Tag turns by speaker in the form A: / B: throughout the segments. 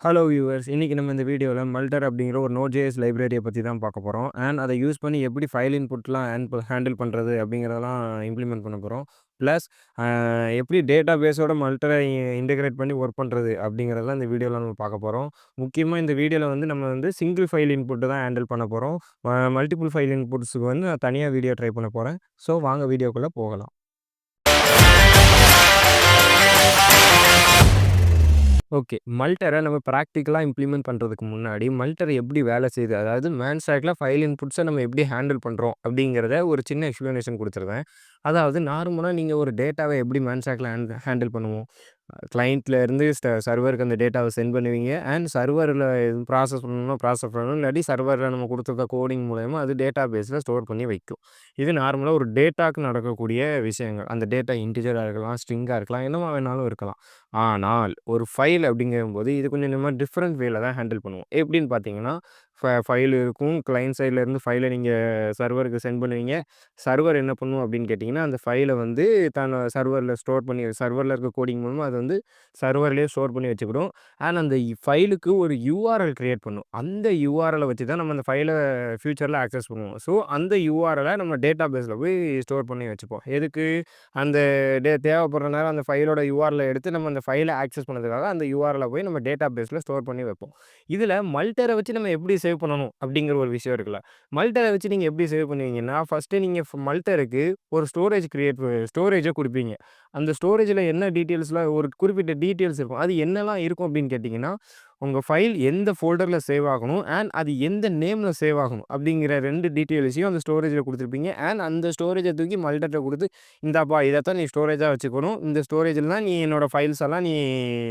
A: Hello viewers! இன்னைக்கு நம்ம இந்த வீடியோல மல்டர் அப்படிங்கிற ஒரு Node.js லைப்ரரிய பத்தி தான் பார்க்க போறோம். அத யூஸ் பண்ணி எப்படி ஃபைல் இன்புட்லாம் ஹேண்டில் பண்றது அப்படிங்கிறதெல்லாம் இம்ப்ளிமெண்ட் பண்ண போறோம். பிளஸ் அ எப்படி டேட்டாபேஸோட மல்டரை இன்டகிரேட் பண்ணி ஒர்க் பண்றது அப்படிங்கிறதெல்லாம் இந்த வீடியோல நம்ம பார்க்க போறோம். முக்கியமா இந்த வீடியோல நம்ம சிங்கிள் ஃபைல் இன்புட் தான் ஹேண்டில் பண்ண போறோம். மல்டிபிள் ஃபைல் இன்புட்ஸ்க்கு நான் தனியா வீடியோ ட்ரை பண்ண போறேன். ஸோ வாங்க வீடியோக்குள்ள போகலாம். ஓகே. மல்டர நம்ம பிராக்டிகலா இம்ப்ளிமெண்ட் பண்றதுக்கு முன்னாடி, மல்டர் எப்படி வேலை செய்யுது? அதாவது மேன்ஸ்டாக்ல ஃபைல் இன்புட்ஸ நம்ம எப்படி ஹேண்டில் பண்றோம்? அப்படிங்கிறத ஒரு சின்ன எக்ஸ்ப்ளனேஷன் குடுத்துருவேன். அதாவது நார்மலா நீங்க ஒரு டேட்டாவ எப்படி மேன்ஸ்டாக்ல ஹேண்டில் பண்ணுவோம்? கிளையண்ட்ல இருந்து சர்வருக்கு அந்த டேட்டாவ சென்ட் பண்ணுவீங்க. சர்வர்ல ப்ராசஸ் பண்ணணும்னா ப்ராசஸ் பண்ணணும். இல்லாட்டி சர்வர்ல நம்ம குடுத்துருக்க கோடிங் மூலியமா அது டேட்டாபேஸ்ல ஸ்டோர் பண்ணி வைக்கும். இது நார்மலா ஒரு டேட்டாக்கு நடக்கக்கூடிய விஷயங்கள். அந்த டேட்டா இன்டிஜரா இருக்கலாம், ஸ்ட்ரிங்கா இருக்கலாம், என்னவா வேணாலும் இருக்கலாம். ஆனால் ஒரு ஃபைல் அப்படிங்கும்போது இது கொஞ்சம் நம்ம டிஃபரெண்ட் வேல தான் ஹேண்டில் பண்ணுவோம். எப்படின்னு பார்த்தீங்கன்னா, ஃபைல் இருக்கும். கிளையன்ட் சைட்ல இருந்து ஃபைல நீங்க சர்வருக்கு சென்ட் பண்ணுவீங்க. சர்வர் என்ன பண்ணும் அப்படின்னு கேட்டிங்கன்னா, அந்த ஃபைல சர்வர்ல ஸ்டோர் பண்ணி சர்வர்ல இருக்க கோடிங் மூலமா அது சர்வர்லயே ஸ்டோர் பண்ணி வச்சுக்கிடும். அந்த ஃபைலுக்கு ஒரு யூஆர்எல் கிரியேட் பண்ணும். அந்த யூஆர்எல வச்சு தான் நம்ம அந்த ஃபைல ஃபியூச்சர்ல ஆக்சஸ் பண்ணுவோம். ஸோ அந்த யூஆர்எல நம்ம டேட்டாபேஸ்ல போய் ஸ்டோர் பண்ணி வச்சுப்போம். எதுக்கு? அந்த தேவைப்படுற நேரம் அந்த ஃபைலோட யூஆர்எல எடுத்து நம்ம அந்த ஃபைல ஆக்சஸ் பண்ணதுக்காக அந்த யூஆர்எல போய் நம்ம டேட்டாபேஸ்ல ஸ்டோர் பண்ணி வைப்போம். இதுல மல்டர வச்சு நம்ம எப்படி சேவ் பண்ணணும் அப்படிங்கிற ஒரு விஷயம் இருக்குல்ல. மல்டர வச்சு நீங்க எப்படி சேவ் பண்ணுவீங்கன்னா, ஃபர்ஸ்ட்டு நீங்க மல்டருக்கு ஒரு ஸ்டோரேஜ குடுப்பீங்க. அந்த ஸ்டோரேஜ்ல என்ன டீட்டெயில்ஸ்லாம் ஒரு குறிப்பிட்ட டீட்டெயில்ஸ் இருக்கும். அது என்னலாம் இருக்கும் அப்படின்னு கேட்டிங்கன்னா, உங்க ஃபைல் எந்த ஃபோல்டர்ல சேவ் ஆகணும், அது எந்த நேம்ல சேவ் ஆகணும் அப்படிங்கிற 2 டீட்டெயில்ஸையும் அந்த ஸ்டோரேஜ்ல குடுத்துருப்பீங்க. அந்த ஸ்டோரேஜ தூக்கி மல்டர்ட்ட குடுத்து, "இந்தாப்பா இதத்தான் நீ ஸ்டோரேஜா வச்சுக்கணும். இந்த ஸ்டோரேஜ்ல தான் நீ என்னோட ஃபைல்ஸ் எல்லாம் நீ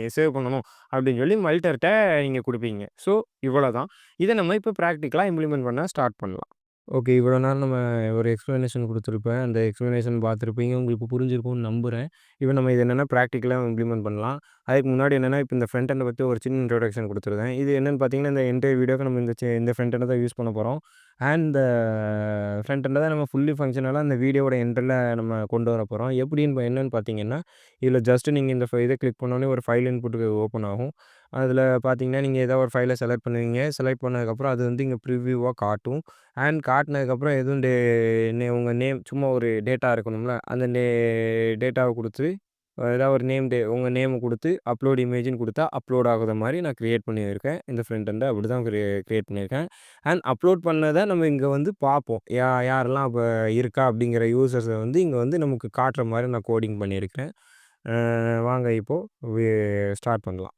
A: சேவ் பண்ணணும்." அப்படின்னு சொல்லி மல்டர்ட்ட நீங்க குடுப்பீங்க. ஸோ இவ்வளோதான். இத நம்ம இப்ப பிராக்டிகலா இம்ப்ளிமெண்ட் பண்ண ஸ்டார்ட் பண்ணலாம். ஓகே. இவ்வளோ நேரம் நம்ம ஒரு எக்ஸ்ப்ளனேஷன் குடுத்துருப்பேன். அந்த எக்ஸ்ப்ளனேஷன் பார்த்துருப்பீங்க. உங்களுக்கு புரிஞ்சிருக்கும்னு நம்புறேன். இப்ப நம்ம இது என்னன்னா பிராக்டிகலா இம்ப்ளிமெண்ட் பண்ணலாம். அதுக்கு முன்னாடி என்னன்னா, இப்ப இந்த ஃப்ரண்ட் எண்ட பத்தி ஒரு சின்ன இன்ட்ரோடக்ஷன் குடுத்துருந்தேன். இது என்னன்னு பார்த்தீங்கன்னா, இந்த என்டையர் வீடியோக்கு நம்ம இந்த ஃப்ரண்ட் எண்ட தான் யூஸ் பண்ண போறோம். இந்த ஃப்ரண்ட் எண்ட தான் நம்ம ஃபுல்லி ஃபங்ஷனலா இந்த வீடியோவோட எண்டுல நம்ம கொண்டு வரப்போறோம். என்னன்னு பார்த்தீங்கன்னா, இதில ஜஸ்ட் நீங்க இந்த இத கிளிக் பண்ணோனே ஒரு ஃபைல் இன்புட் ஓப்பன் ஆகும். அதில பார்த்தீங்கன்னா, நீங்க ஏதாவது ஒரு ஃபைல செலக்ட் பண்ணுவீங்க. செலக்ட் பண்ணதுக்கப்புறம் அது இங்க ப்ரிவியூவா காட்டும். காட்டுனதுக்கப்புறம் எதுவும் உங்க நேம் சும்மா ஒரு டேட்டா இருக்கணும்ல. அந்த டேட்டாவ குடுத்து ஏதாவது ஒரு உங்க நேம குடுத்து அப்லோட் இமேஜ்ன்னு குடுத்தா, அப்லோட் ஆகுற மாரி நான் கிரியேட் பண்ணியிருக்கேன். இந்த ஃப்ரண்ட் எண்ட அப்படிதான் கிரியேட் பண்ணியிருக்கேன். அப்லோட் பண்ணத நம்ம இங்க பார்ப்போம். யாரெல்லாம் அப்ப இருக்கா அப்படிங்கிற யூசர்ஸ இங்க நமக்கு காட்டுற மாரி நான் கோடிங் பண்ணியிருக்கிறேன். வாங்க இப்போ வி ஸ்டார்ட் பண்ணலாம்.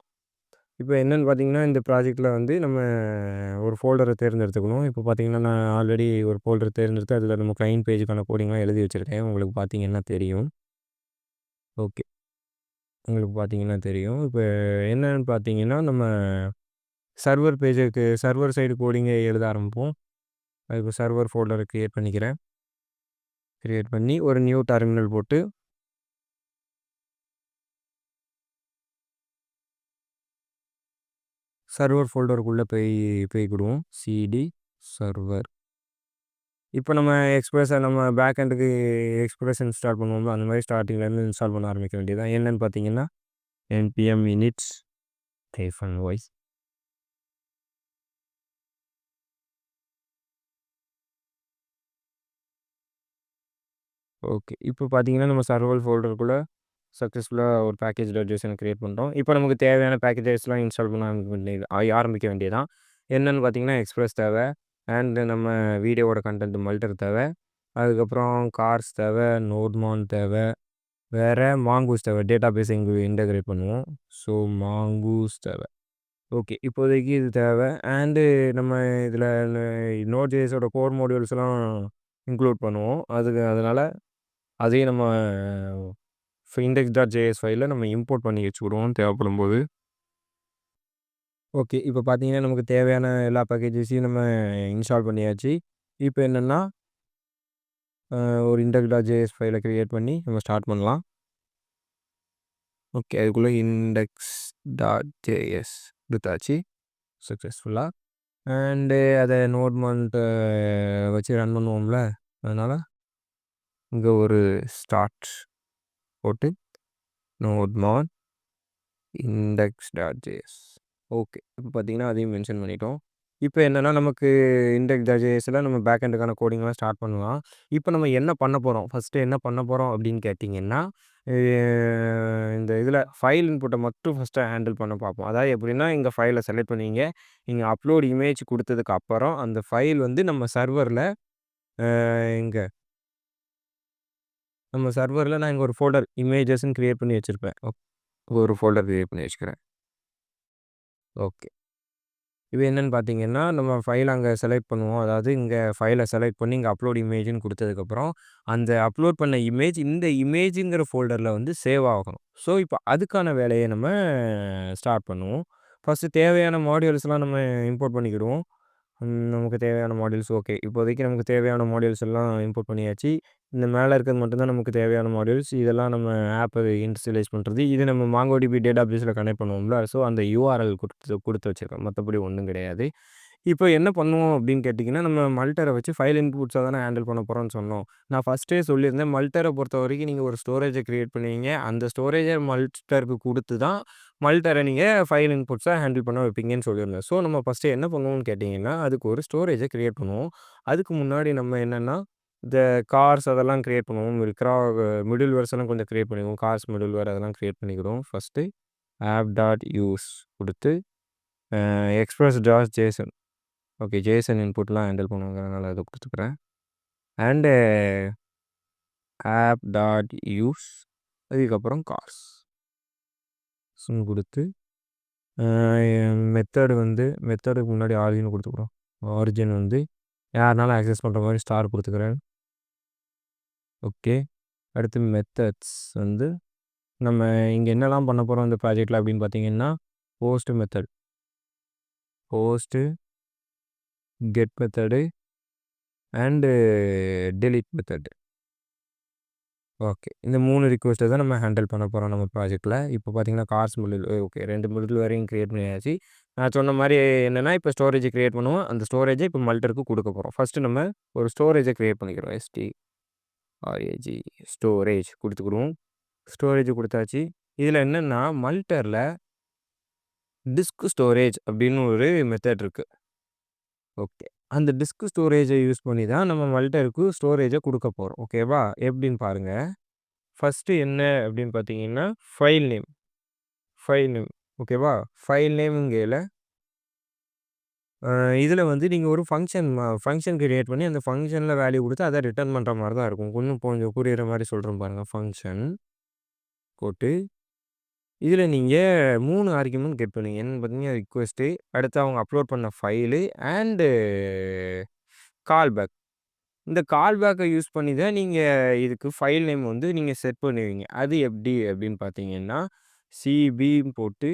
A: இப்ப என்னன்னு பார்த்தீங்கன்னா, இந்த ப்ராஜெக்ட்ல நம்ம ஒரு ஃபோல்டர தேர்ந்தெடுத்துக்கணும். இப்ப பார்த்தீங்கன்னா, நான் ஆல்ரெடி ஒரு ஃபோல்டர் தேர்ந்தெடுத்து அதில நம்ம கிளையன்ட் பேஜுக்கான கோடிங்லாம் எழுதி வச்சிருக்கேன். உங்களுக்கு பார்த்தீங்கன்னா தெரியும். ஓகே. உங்களுக்கு பார்த்தீங்கன்னா தெரியும். இப்ப என்னன்னு பார்த்தீங்கன்னா, நம்ம சர்வர் சைடு கோடிங்க எழுத ஆரம்பிப்போம். அதுக்கு சர்வர் ஃபோல்டர கிரியேட் பண்ணிக்கிறேன். கிரியேட் பண்ணி ஒரு நியூ டெர்மினல் போட்டு சர்வர் ஃபோல்டருக்குள்ள போய்க்கிடுவோம். CD server. இப்ப நம்ம பேக் எண்டுக்கு எக்ஸ்பிரஸ் இன்ஸ்டால் பண்ணுவோம்ல, அந்த மாரி ஸ்டார்ட்டிங்லேருந்து இன்ஸ்டால் பண்ண ஆரம்பிக்க வேண்டியது தான். என்னன்னு பார்த்தீங்கன்னா, npm init -y. ஓகே. இப்போ பார்த்தீங்கன்னா, நம்ம சர்வர் ஃபோல்டருக்குள்ள சக்ஸஸ்ஃபுல்லா ஒரு பேக்கேஜ்.json கிரியேட் பண்ணிட்டோம். இப்போ நமக்கு தேவையான பேக்கேஜஸ்லாம் இன்ஸ்டால் பண்ண ஆரம்பிக்க வேண்டியது தான். என்னன்னு பார்த்தீங்கன்னா, எக்ஸ்பிரஸ் தேவை. நம்ம வீடியோவோட கன்டென்ட் மல்டர் தேவை. அதுக்கப்புறம் கார்ஸ் தேவை, நோட்மான் தேவை. வேற மாங்கூஸ் தேவை. டேட்டாபேஸ் இன்டகிரேட் பண்ணுவோம். ஸோ மாங்கூஸ் தேவை. ஓகே. இப்போதைக்கு இது தேவை. நம்ம இதில Node.jsஓட கோர் மாடியூல்ஸ்லாம் இன்க்ளூட் பண்ணுவோம். அதனால அதையும் நம்ம index.js ஃபைல்ல நம்ம இம்போர்ட் பண்ணி வச்சுக்கிடுவோம் தேவைப்படும்போது. ஓகே. இப்போ பார்த்தீங்கன்னா, நமக்கு தேவையான எல்லா பேக்கேஜஸையும் நம்ம இன்ஸ்டால் பண்ணியாச்சு. இப்போ என்னன்னா, ஒரு index.js ஃபைல கிரியேட் பண்ணி நம்ம ஸ்டார்ட் பண்ணலாம். ஓகே. அதுக்குள்ள index.js குடுத்தாச்சு சக்ஸஸ்ஃபுல்லா. அத நோட்மான்ட்ட வச்சு ரன் பண்ணுவோம்ல. அதனால இங்க ஒரு ஸ்டார்ட் போட்டு நோட்மான் index.js. ஓகே. இப்ப பார்த்தீங்கன்னா, அதையும் மென்ஷன் பண்ணிட்டோம். இப்ப என்னன்னா, நமக்கு Index.jsல நம்ம பேக் எண்டுக்கான கோடிங்லாம் ஸ்டார்ட் பண்ணலாம். இப்ப நம்ம என்ன பண்ண போறோம்? ஃபர்ஸ்ட்டு என்ன பண்ண போறோம் அப்படின்னு கேட்டீங்கன்னா, எ இந்த இதில ஃபைல் இன்புட்ட மட்டும் ஃபர்ஸ்ட்டு ஹேண்டில் பண்ண பார்ப்போம். அதாவது எப்படின்னா, இங்க ஃபைல செலக்ட் பண்ணுவீங்க. நீங்க அப்லோட் இமேஜ் குடுத்ததுக்கு அப்புறம், அந்த ஃபைல் வந்து இங்க நம்ம சர்வர்ல நான் இங்க ஒரு ஃபோல்டர் இமேஜஸ்ன்னு கிரியேட் பண்ணி வச்சிருப்பேன். ஒரு ஃபோல்டர் கிரியேட் பண்ணி வச்சுக்கிறேன். ஓகே. இது என்னன்னு பார்த்தீங்கன்னா, நம்ம ஃபைல் அங்க செலக்ட் பண்ணுவோம். அதாவது இங்க ஃபைல செலக்ட் பண்ணி இங்க அப்லோட் இமேஜ்ன்னு குடுத்ததுக்கப்புறம், அந்த அப்லோட் பண்ண இமேஜ் இந்த இமேஜ்ங்கிற ஃபோல்டர்ல வந்து சேவ் ஆகணும். ஸோ, இப்ப அதுக்கான வேலைய நம்ம ஸ்டார்ட் பண்ணுவோம். ஃபர்ஸ்ட்டு தேவையான மாடியூல்ஸ்லாம் நம்ம இம்போர்ட் பண்ணிக்கிடுவோம். நமக்கு தேவையான மாடியூல்ஸ் ஓகே. இப்போதைக்கு நமக்கு தேவையான மாடியூல்ஸ் எல்லாம் இம்போர்ட் பண்ணியாச்சு. இந்த மேல இருக்கிறது மட்டும் தான் நமக்கு தேவையான மாடியூல்ஸ். இதெல்லாம் நம்ம ஆப்ப இனிஷியலைஸ் பண்றது. இது நம்ம MongoDB டேட்டாபேஸ்ல கனெக்ட் பண்ணுவோம்ல. ஸோ, அந்த யுஆர்எல் குடுத்து வச்சிருக்கோம். மத்தபடி ஒண்ணும் கிடையாது. இப்போ என்ன பண்ணுவோம் அப்படின்னு கேட்டிங்கன்னா, நம்ம மல்டர வச்சு ஃபைல் இன்புட்ஸ தானே ஹேண்டில் பண்ண போறோம்னு சொன்னோம். நான் ஃபர்ஸ்ட்டே சொல்லியிருந்தேன். மல்டர பொறுத்தவரைக்கும் நீங்க ஒரு ஸ்டோரேஜ கிரியேட் பண்ணுவீங்க. அந்த ஸ்டோரேஜ மல்டருக்கு குடுத்து தான் மல்டர நீங்க ஃபைல் இன்புட்ஸ ஹேண்டில் பண்ண வைப்பீங்கன்னு சொல்லியிருந்தேன். ஸோ, நம்ம ஃபர்ஸ்ட்டு என்ன பண்ணுவோம்னு கேட்டிங்கன்னா, அதுக்கு ஒரு ஸ்டோரேஜ கிரியேட் பண்ணுவோம். அதுக்கு முன்னாடி நம்ம என்னன்னா, இந்த கார்ஸ் அதெல்லாம் கிரியேட் பண்ணுவோம். மிடில் வேர்ஸ் எல்லாம் கொஞ்சம் கிரியேட் பண்ணிக்குவோம். கார்ஸ் மிடில் வேர் அதெல்லாம் கிரியேட் பண்ணிக்கிறோம். ஃபர்ஸ்ட்டு app.use குடுத்து, express.json ஓகே. ஜேசன் இன்புட்லாம் ஹேண்டில் பண்ணுவாங்கறனால அத குடுத்துக்கிறேன். அண்ட் app.use அதுக்கப்புறம் கார்ஸ் ன்னு குடுத்து, அ மெத்தடுக்கு முன்னாடி ஆரிஜின் குடுத்துக்கிறோம். ஆரிஜின் வந்து யாருனாலும் ஆக்சஸ் பண்ற மாரி ஸ்டார் குடுத்துக்கிறேன். ஓகே. அடுத்து மெத்தட்ஸ் வந்து நம்ம இங்க என்னலாம் பண்ண போறோம் இந்த ப்ராஜெக்ட்ல அப்படின்னு பார்த்தீங்கன்னா, post method, post, get method and delete method. Okay. இந்த 3 ரிக்வெஸ்ட்ட தான் நம்ம ஹேண்டில் பண்ண போறோம் நம்ம ப்ராஜெக்ட்ல. இப்போ பார்த்தீங்கன்னா, கார்ஸ் மிடில் ஓகே 2 மிடில் வேரையும் கிரியேட் பண்ணியாச்சு. நான் சொன்ன மாரி என்னன்னா, இப்போ ஸ்டோரேஜ் கிரியேட் பண்ணுவோம். அந்த ஸ்டோரேஜ இப்போ மல்டருக்கு குடுக்க போறோம். ஃபர்ஸ்ட்டு நம்ம ஒரு ஸ்டோரேஜ கிரியேட் பண்ணிக்கிறோம். STRAG ஸ்டோரேஜ் குடுத்துக்குருவோம். ஸ்டோரேஜ் குடுத்தாச்சு. இதில என்னன்னா, மல்டர்ல டிஸ்க் ஸ்டோரேஜ் அப்படின்னு ஒரு மெத்தட் இருக்கு. ஓகே. அந்த டிஸ்க் ஸ்டோரேஜ யூஸ் பண்ணி தான் நம்ம மல்டருக்கு ஸ்டோரேஜ குடுக்க போறோம். ஓகேவா? எப்படின்னு பாருங்க. ஃபர்ஸ்ட்டு என்ன அப்படின்னு பார்த்தீங்கன்னா, ஃபைல் நேம் ஃபைல் நேம் ஓகேவா? ஃபைல் நேம்ங்கயில இதில வந்து நீங்க ஒரு ஃபங்ஷன் கிரியேட் பண்ணி அந்த ஃபங்ஷன்ல வேல்யூ குடுத்து அத ரிட்டர்ன் பண்ற மாரி தான் இருக்கும். கொஞ்சம் புரியிற மாரி சொல்றேன் பாருங்க. ஃபங்ஷன் போட்டு இதில நீங்க 3 ஆர்குமென்ட் கெட் பண்ணுவீங்க. என்னன்னு பார்த்தீங்கன்னா, ரிக்வெஸ்ட்டு, அடுத்து அவங்க அப்லோட் பண்ண ஃபைலு அண்டு கால் பேக். இந்த கால் பேக்க யூஸ் பண்ணி தான் நீங்க இதுக்கு ஃபைல் நேம் வந்து நீங்க செட் பண்ணுவீங்க. அது எப்படி அப்படின்னு பார்த்தீங்கன்னா, சிபி போட்டு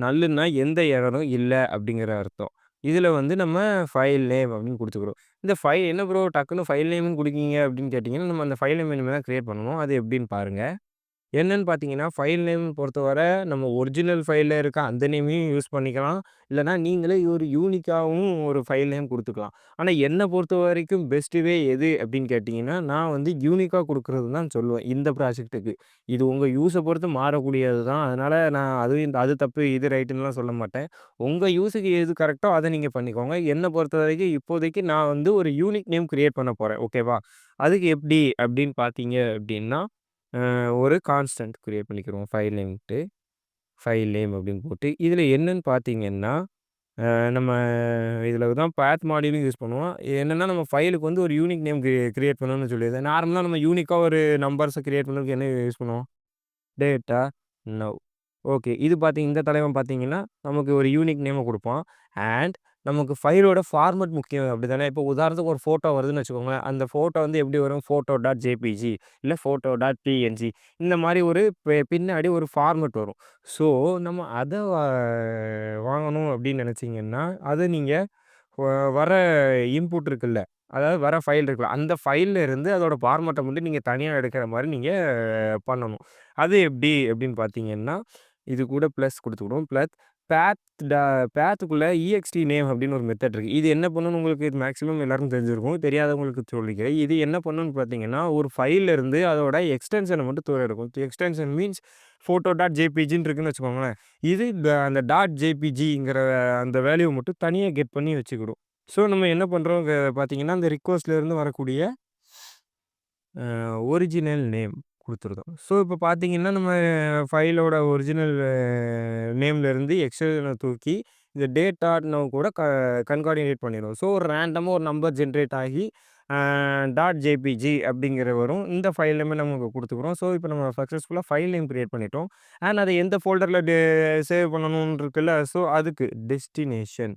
A: நல்லுன்னா எந்த எரரும் இல்ல அப்படிங்கிற அர்த்தம். இதில வந்து நம்ம ஃபைல் நேம் அப்படின்னு குடுத்துக்கிறோம். இந்த ஃபைல் என்ன ப்ரோ டக்குனு ஃபைல் நேம்னு குடுக்கீங்க அப்படின்னு கேட்டீங்கன்னா, நம்ம அந்த ஃபைல் நேம் இனிமே தான் கிரியேட் பண்ணணும். அது எப்படின்னு பாருங்க. என்னன்னு பார்த்தீங்கன்னா, ஃபைல் நேம் பொறுத்தவரை நம்ம ஒரிஜினல் ஃபைல்ல இருக்க அந்த நேமையும் யூஸ் பண்ணிக்கலாம். இல்லன்னா நீங்களே ஒரு யூனிக்காவும் ஒரு ஃபைல் நேம் குடுத்துக்கலாம். ஆனா என்ன பொறுத்தவரைக்கும் பெஸ்ட் வே எது அப்படின்னு கேட்டீங்கன்னா, நான் வந்து யூனிக்கா குடுக்குறது தான் சொல்லுவேன். இந்த ப்ராஜெக்ட்டுக்கு. இது உங்க யூஸ பொறுத்து மாறக்கூடியது தான். அதனால நான் அது தப்பு, இது ரைட்டுன்னுலாம் சொல்ல மாட்டேன். உங்க யூஸுக்கு எது கரெக்ட்டோ அத நீங்க பண்ணிக்கோங்க. என்ன பொறுத்தவரைக்கும் இப்போதைக்கு நான் வந்து ஒரு யூனிக் நேம் கிரியேட் பண்ண போறேன். ஓகேவா? அதுக்கு எப்படி அப்படின்னு பார்த்தீங்க அப்படின்னா ஒரு கான்ஸ்டன்ட் கிரியேட் பண்ணிக்கிறோம். ஃபைல் நேம் அப்படின்னு போட்டு, இதில என்னன்னு பார்த்தீங்கன்னா, நம்ம இதில தான் பாத் மாடியூலும் யூஸ் பண்ணுவோம். என்னன்னா நம்ம ஃபைலுக்கு வந்து ஒரு யூனிக் நேம் கிரியேட் பண்ணணும்னு சொல்லியிருந்தேன். நார்மலா நம்ம யூனிக்கா ஒரு நம்பர்ஸ கிரியேட் பண்ணதுக்கு என்ன யூஸ் பண்ணுவோம்? Data now. ஓகே. இந்த தலைவன் பார்த்தீங்கன்னா, நமக்கு ஒரு யூனிக் நேம குடுப்பான். அண்ட் நமக்கு ஃபைலோட ஃபார்மேட் முக்கியம் அப்படிதானே. இப்போ உதாரணத்துக்கு ஒரு ஃபோட்டோ வருதுன்னு வச்சுக்கோங்களேன். அந்த ஃபோட்டோ வந்து எப்படி வரும்? photo.jpg இல்ல photo.png இந்த மாரி ஒரு பின்னாடி ஒரு ஃபார்மேட் வரும். ஸோ, நம்ம அத வாங்கணும் அப்படின்னு நெனச்சீங்கன்னா, அத நீங்க வ வர இன்புட் இருக்குல்ல, அதாவது வர ஃபைல் இருக்குல்ல, அந்த ஃபைல்ல இருந்து அதோட ஃபார்மேட்ட மட்டும் நீங்க தனியா எடுக்கிற மாரி நீங்க பண்ணணும். அது எப்படி அப்படின்னு பார்த்தீங்கன்னா, இது கூட பிளஸ் குடுத்துக்கணும். பேத் டா பேத்துக்குள்ள EXT நேம் அப்படின்னு ஒரு மெத்தட் இருக்கு. இது என்ன பண்ணும்னு உங்களுக்கு மேக்ஸிமம் எல்லாருக்கும் தெரிஞ்சிருக்கும். தெரியாதவங்களுக்கு சொல்லிக்கிறேன். இது என்ன பண்ணும்னு பார்த்தீங்கன்னா, ஒரு ஃபைல்ல இருந்து அதோட எக்ஸ்டென்ஷன மட்டும் எடுக்கும். எக்ஸ்டென்ஷன் மீன்ஸ் photo.jpgன்னு இருக்குன்னு வச்சுக்கோங்களேன். இது அந்த .jpgங்கிற அந்த வேல்யூ மட்டும் தனியா கெட் பண்ணி வச்சுக்கிடும். ஸோ நம்ம என்ன பண்றோம் பார்த்தீங்கன்னா, அந்த ரிக்வெஸ்ட்ல இருந்து வரக்கூடிய ஒரிஜினல் நேம் குடுத்துருந்தோம். ஸோ, இப்போ பார்த்தீங்கன்னா, நம்ம ஃபைலோட ஒரிஜினல் நேம்லேருந்து எக்ஸ்டென்ஷன தூக்கி இந்த டேட் கூட கன்கார்டினேட் பண்ணிரும். ஸோ, ஒரு ரேண்டமா ஒரு நம்பர் ஜென்ரேட் ஆகி .jpg அப்படிங்கிற வரும். இந்த ஃபைல் நேமே நம்ம குடுத்துக்கிறோம். ஸோ, இப்போ நம்ம சக்ஸஸ்ஃபுல்லா ஃபைல் நேம் கிரியேட் பண்ணிட்டோம். அண்ட் அதை எந்த ஃபோல்டர்ல சேவ் பண்ணணும்னு இருக்குல்ல. ஸோ, அதுக்கு டெஸ்டினேஷன்